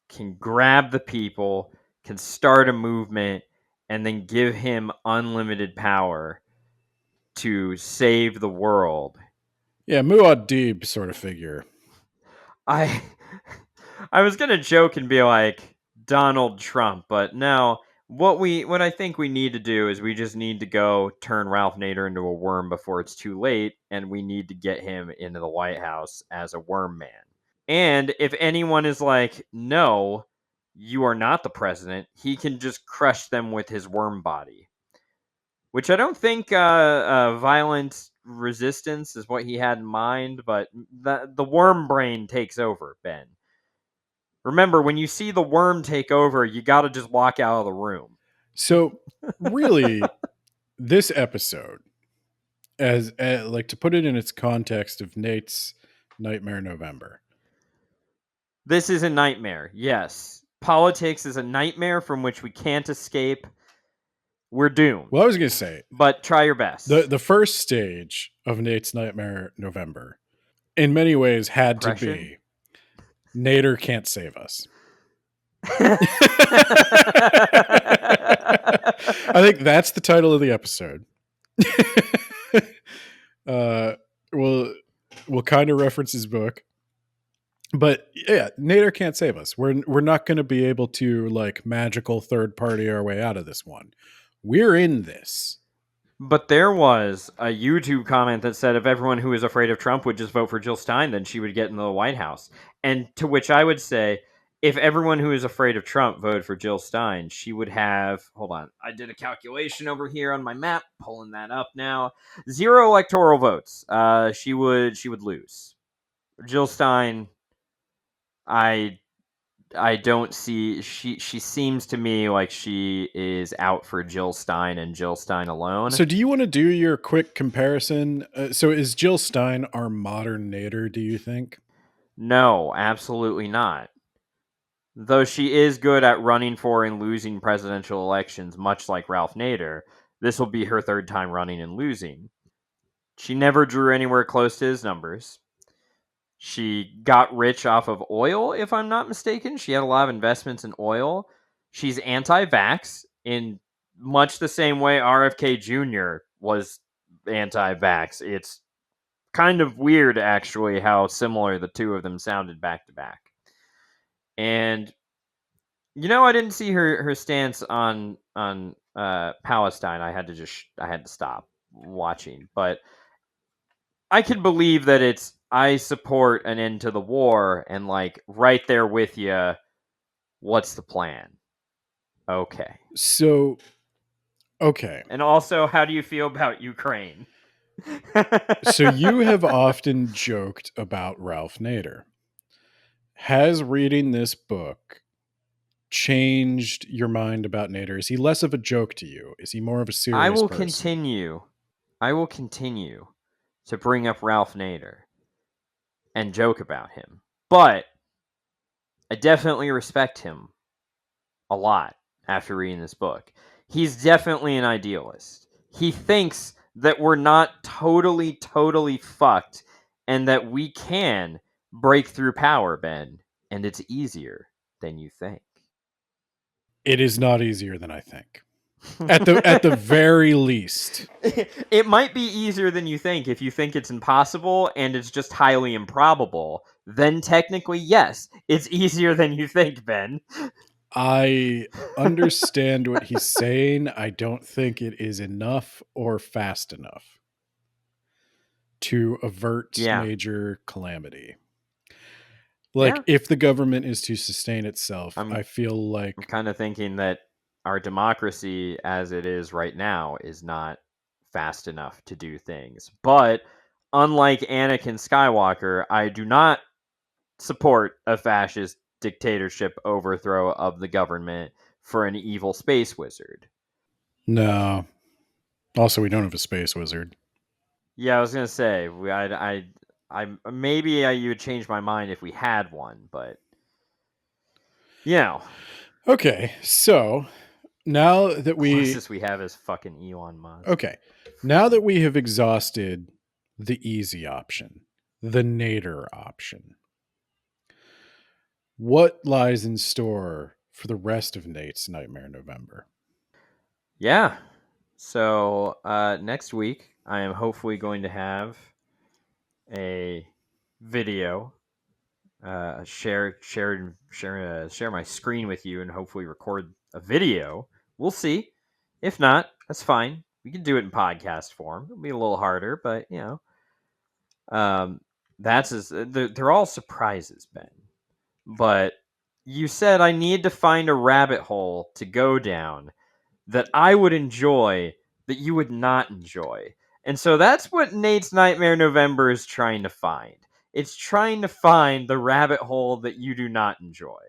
S7: can grab the people, can start a movement, and then give him unlimited power to save the world.
S6: Yeah, Muad'Dib sort of figure.
S7: I I was gonna joke and be like Donald Trump, but no. What I think we need to do is we just need to go turn Ralph Nader into a worm before it's too late, and we need to get him into the White House as a worm man. And if anyone is like, no, you are not the president, he can just crush them with his worm body. Which I don't think violent resistance is what he had in mind, but the worm brain takes over, Ben. Remember, when you see the worm take over, you got to just walk out of the room.
S6: So, really, this episode, as like to put it in its context of Nate's Nightmare November.
S7: This is a nightmare, yes. Politics is a nightmare from which we can't escape. We're doomed.
S6: Well, I was going to say,
S7: but try your best.
S6: The first stage of Nate's Nightmare November, in many ways, had to be Nader can't save us. I think that's the title of the episode. We'll kind of reference his book, but yeah, Nader can't save us. We're not going to be able to like magical third party our way out of this one. We're in this.
S7: But there was a YouTube comment that said if everyone who is afraid of Trump would just vote for Jill Stein, then she would get into the White House. And to which I would say, if everyone who is afraid of Trump voted for Jill Stein, she would have, hold on, I did a calculation over here on my map, pulling that up now. 0 electoral votes. She would lose. Jill Stein, I don't see, she seems to me like she is out for Jill Stein and Jill Stein alone.
S6: So do you want to do your quick comparison? So is Jill Stein our modern Nader, do you think?
S7: No, absolutely not. Though she is good at running for and losing presidential elections, much like Ralph Nader, this will be her third time running and losing. She never drew anywhere close to his numbers. She got rich off of oil, if I'm not mistaken. She had a lot of investments in oil. She's anti-vax in much the same way RFK Jr. was anti-vax. It's kind of weird, actually, how similar the two of them sounded back to back. And I didn't see her stance on Palestine. I had to stop watching, but I can believe that I support an end to the war, and like right there with you. What's the plan? Okay.
S6: So, okay.
S7: And also, how do you feel about Ukraine?
S6: So you have often joked about Ralph Nader. Has reading this book changed your mind about Nader? Is he less of a joke to you? Is he more of a serious person?
S7: I will continue to bring up Ralph Nader and joke about him. But I definitely respect him a lot after reading this book. He's definitely an idealist. He thinks that we're not totally fucked and that we can break through power, Ben, and it's easier than you think.
S6: It is not easier than I think. At the very least.
S7: It might be easier than you think if you think it's impossible and it's just highly improbable. Then technically, yes, it's easier than you think, Ben.
S6: I understand what he's saying. I don't think it is enough or fast enough to avert major calamity. Like, if the government is to sustain itself, I feel like...
S7: I'm kind of thinking that our democracy, as it is right now, is not fast enough to do things. But, unlike Anakin Skywalker, I do not support a fascist dictatorship overthrow of the government for an evil space wizard.
S6: No. Also, we don't have a space wizard.
S7: Yeah, I was gonna say maybe you would change my mind if we had one, but you know,
S6: Okay, so now that
S7: closest we have is fucking Elon Musk.
S6: okay, now that we have exhausted the easy option, the Nader option, what lies in store for the rest of Nate's Nightmare November?
S7: Yeah. So next week, I am hopefully going to have a video, share my screen with you, and hopefully record a video. We'll see. If not, that's fine. We can do it in podcast form. It'll be a little harder, but um, they're all surprises, Ben. But you said I need to find a rabbit hole to go down that I would enjoy that you would not enjoy. And so that's what Nate's Nightmare November is trying to find. It's trying to find the rabbit hole that you do not enjoy.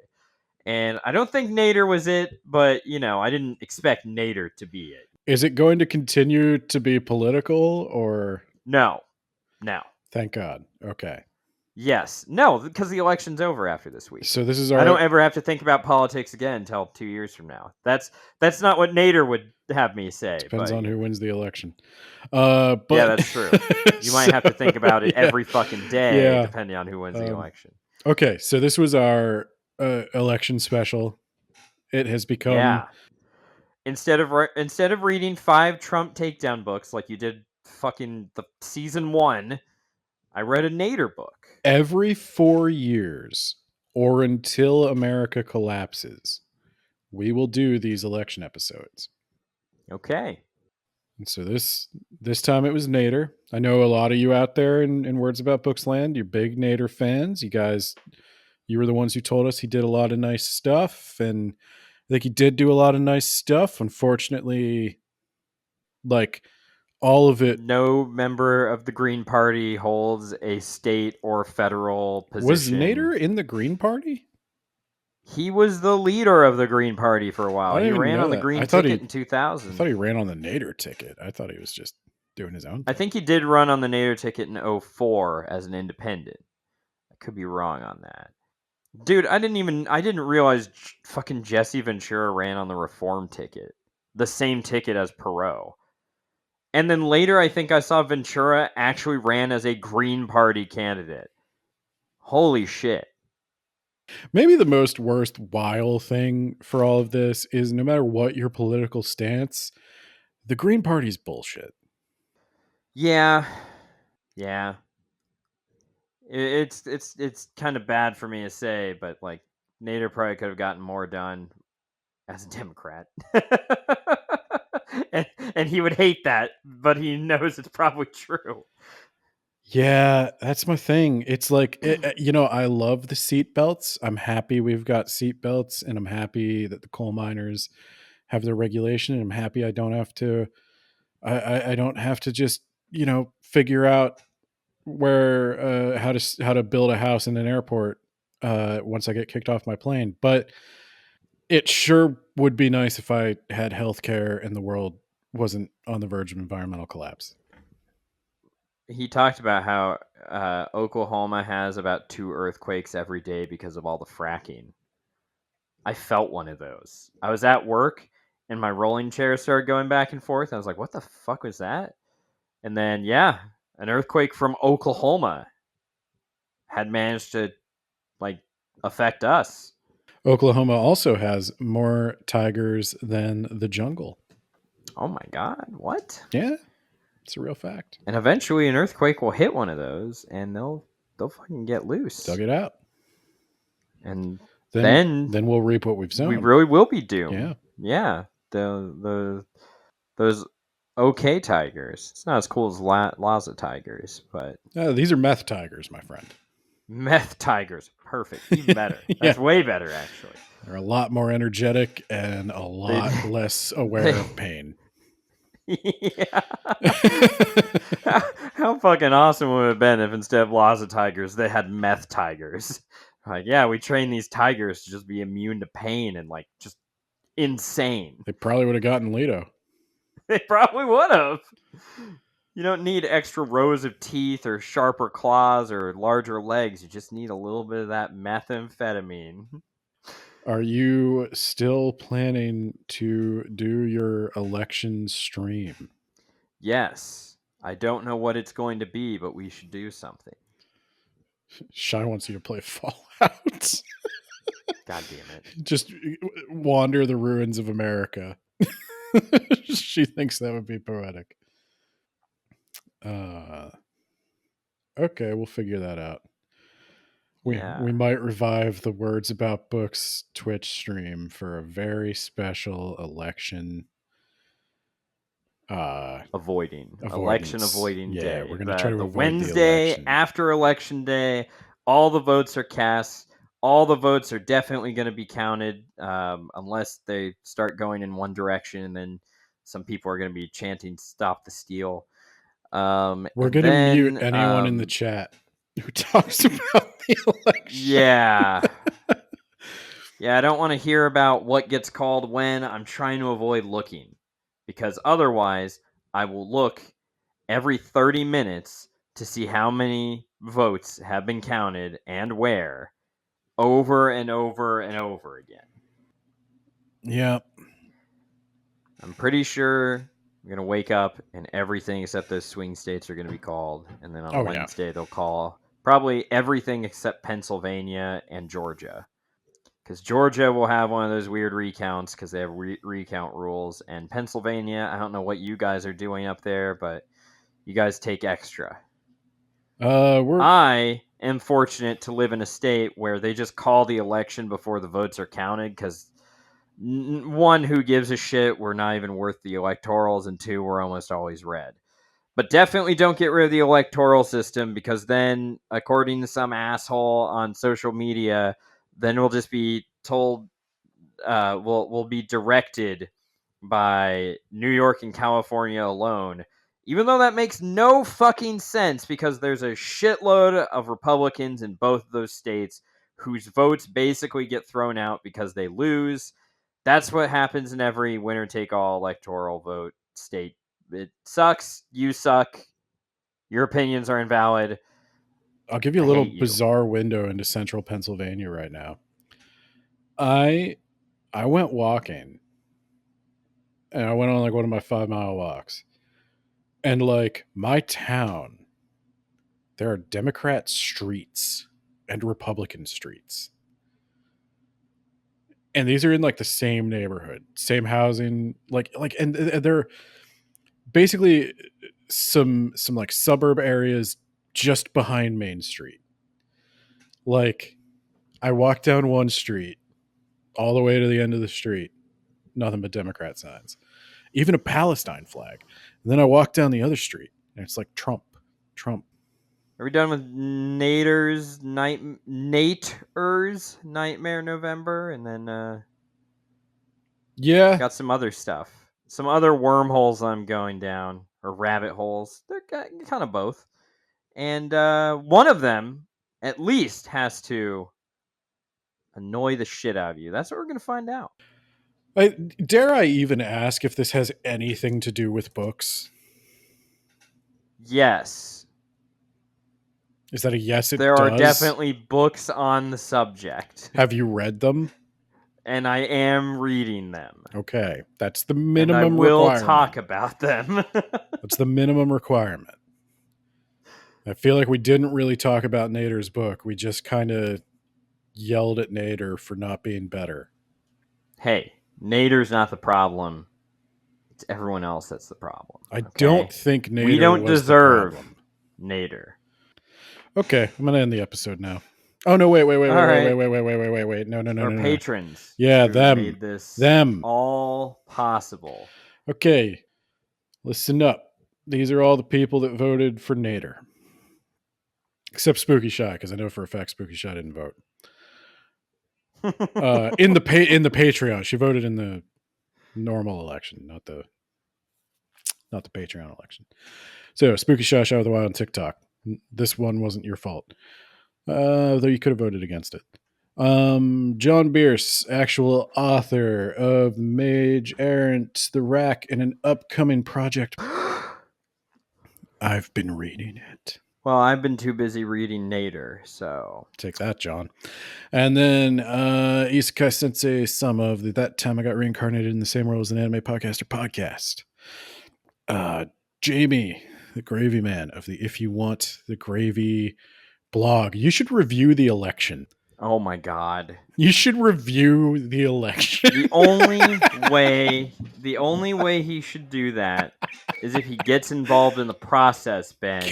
S7: And I don't think Nader was it, but I didn't expect Nader to be it.
S6: Is it going to continue to be political or
S7: No.
S6: thank God? Okay.
S7: Yes. No, because the election's over after this week.
S6: So this is
S7: I don't ever have to think about politics again until 2 years from now. That's not what Nader would have me say.
S6: Depends
S7: but,
S6: on who wins the election. But
S7: yeah, that's true. You might have to think about it every fucking day, depending on who wins the election.
S6: Okay, so this was our election special. It has become
S7: Yeah. Instead of reading 5 Trump takedown books like you did fucking the season 1, I read a Nader book.
S6: Every 4 years or until America collapses, we will do these election episodes.
S7: Okay.
S6: And so this time it was Nader. I know a lot of you out there in Words About Books land, you're big Nader fans. You guys, you were the ones who told us he did a lot of nice stuff, and I think he did do a lot of nice stuff. Unfortunately, like all of it.
S7: No member of the Green Party holds a state or federal position.
S6: Was Nader in the Green Party?
S7: He was the leader of the Green Party for a while. He ran on the
S6: that.
S7: Green ticket in 2000.
S6: I thought he ran on the Nader ticket. I thought he was just doing his own thing.
S7: I think he did run on the Nader ticket in 2004 as an independent. I could be wrong on that. Dude, I didn't realize fucking Jesse Ventura ran on the Reform ticket. The same ticket as Perot. And then later I think I saw Ventura actually ran as a Green Party candidate. Holy shit.
S6: Maybe the most worthwhile thing for all of this is no matter what your political stance, the Green Party's bullshit.
S7: Yeah. It's kind of bad for me to say, but like Nader probably could have gotten more done as a Democrat. and he would hate that, but he knows it's probably true.
S6: Yeah, that's my thing. It's like, I love the seat belts. I'm happy we've got seat belts, and I'm happy that the coal miners have their regulation, and I'm happy I don't have to just, figure out where how to build a house in an airport once I get kicked off my plane. But it sure would be nice if I had healthcare and the world wasn't on the verge of environmental collapse.
S7: He talked about how Oklahoma has about 2 earthquakes every day because of all the fracking. I felt one of those. I was at work and my rolling chair started going back and forth. I was like, what the fuck was that? And then, yeah, an earthquake from Oklahoma had managed to, affect us.
S6: Oklahoma also has more tigers than the jungle.
S7: Oh my God, what?
S6: Yeah, it's a real fact.
S7: And eventually an earthquake will hit one of those and they'll fucking get loose.
S6: They'll get out.
S7: And
S6: then we'll reap what we've sown.
S7: We really will be doomed.
S6: Yeah.
S7: Yeah. Those okay tigers. It's not as cool as Laza tigers, but
S6: these are meth tigers, my friend.
S7: Meth tigers. Perfect. Even better. That's way better, actually.
S6: They're a lot more energetic and a lot less aware of pain.
S7: Yeah. How fucking awesome would it have been if instead of Laza tigers, they had meth tigers? Like, yeah, we train these tigers to just be immune to pain and just insane.
S6: They probably would have gotten Leto.
S7: They probably would have. You don't need extra rows of teeth or sharper claws or larger legs. You just need a little bit of that methamphetamine.
S6: Are you still planning to do your election stream?
S7: Yes. I don't know what it's going to be, but we should do something.
S6: Shy wants you to play Fallout.
S7: God damn it.
S6: Just wander the ruins of America. She thinks that would be poetic. Okay, we'll figure that out. We might revive the Words About Books Twitch stream for a very special election
S7: election avoiding
S6: yeah,
S7: day.
S6: we're gonna try to
S7: the
S6: avoid
S7: Wednesday
S6: the election.
S7: after election day. All the votes are cast. All the votes are definitely going to be counted, unless they start going in one direction, and then some people are going to be chanting "Stop the Steal."
S6: We're going to mute anyone in the chat who talks about the election.
S7: Yeah. Yeah, I don't want to hear about what gets called when. I'm trying to avoid looking, because otherwise I will look every 30 minutes to see how many votes have been counted and where, over and over and over again.
S6: Yeah.
S7: I'm pretty sure I'm going to wake up and everything except those swing states are going to be called. And then on Wednesday, they'll call probably everything except Pennsylvania and Georgia. Because Georgia will have one of those weird recounts because they have recount rules. And Pennsylvania, I don't know what you guys are doing up there, but you guys take extra. I am fortunate to live in a state where they just call the election before the votes are counted because, one, who gives a shit? We're not even worth the electorals, and two, we're almost always red. But definitely don't get rid of the electoral system, because then, according to some asshole on social media, then we'll just be told, we'll be directed by New York and California alone, even though that makes no fucking sense, because there's a shitload of Republicans in both of those states whose votes basically get thrown out because they lose. That's what happens in every winner-take-all electoral vote state. It sucks. You suck. Your opinions are invalid.
S6: I'll give you a little bizarre window into central Pennsylvania right now. I went walking, and I went on like one of my 5-mile walks, and like my town, there are Democrat streets and Republican streets, and these are in like the same neighborhood, same housing, and they're basically some like suburb areas just behind Main Street. Like, I walked down one street all the way to the end of the street, nothing but Democrat signs, even a Palestine flag. And then I walked down the other street, and it's like Trump.
S7: Are we done with Nader's Nightmare November? And then
S6: yeah,
S7: got some other stuff. Some other wormholes I'm going down, or rabbit holes. They're kind of both. And one of them, at least, has to annoy the shit out of you. That's what we're going to find out.
S6: Dare I even ask if this has anything to do with books?
S7: Yes.
S6: Is that a yes?
S7: There are definitely books on the subject.
S6: Have you read them?
S7: And I am reading them.
S6: Okay. That's the minimum
S7: requirement. I will
S6: requirement.
S7: talk about them.
S6: That's the minimum requirement. I feel like we didn't really talk about Nader's book. We just kind of yelled at Nader for not being better.
S7: Hey, Nader's not the problem. It's everyone else that's the problem.
S6: I don't think Nader
S7: We don't
S6: was
S7: deserve
S6: the problem.
S7: Nader.
S6: Okay, I'm gonna end the episode now. Oh no! Wait! No!
S7: Our patrons.
S6: Yeah, them.
S7: Made this
S6: them.
S7: All possible.
S6: Okay, listen up. These are all the people that voted for Nader, except Spooky Shy, because I know for a fact Spooky Shy didn't vote. In the Patreon, she voted in the normal election, not the Patreon election. So Spooky Shy with a Y on TikTok. This one wasn't your fault, though you could have voted against it. John Bierce, actual author of Mage Errant, The Rack, and an upcoming project. I've been reading it.
S7: Well, I've been too busy reading Nader, so.
S6: Take that, John. And then Isekai Sensei, some of that time I got reincarnated in the same role as an anime podcaster podcast. Jamie, the gravy man of the If You Want the Gravy blog. You should review the election.
S7: Oh my god.
S6: You should review the election.
S7: The only way he should do that is if he gets involved in the process, Ben.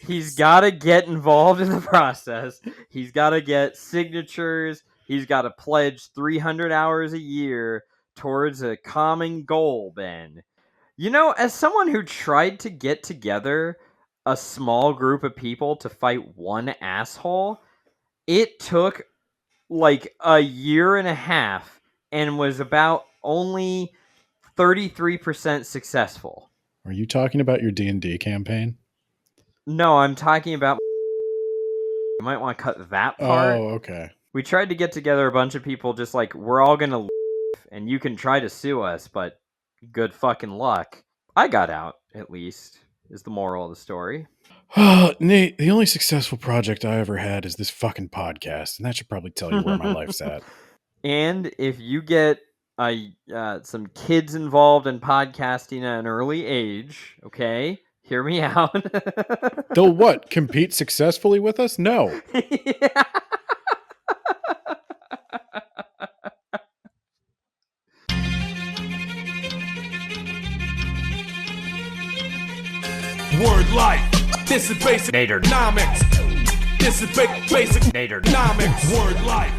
S7: He's got to get involved in the process. He's got to get signatures. He's got to pledge 300 hours a year towards a common goal, Ben. You know, as someone who tried to get together a small group of people to fight one asshole, it took like a year and a half and was about only 33% successful.
S6: Are you talking about your D&D campaign?
S7: No, I'm talking about... You might want to cut that part.
S6: Oh, okay.
S7: We tried to get together a bunch of people just like, we're all going to leave, and you can try to sue us, but good fucking luck. I got out, at least, is the moral of the story.
S6: Nate, the only successful project I ever had is this fucking podcast, and that should probably tell you where my life's at.
S7: And if you get some kids involved in podcasting at an early age, okay, hear me out.
S6: They'll what? Compete successfully with us? No.
S7: Yeah.
S8: Word life. This is basic Nadernomics. This is basic Nadernomics. Word life.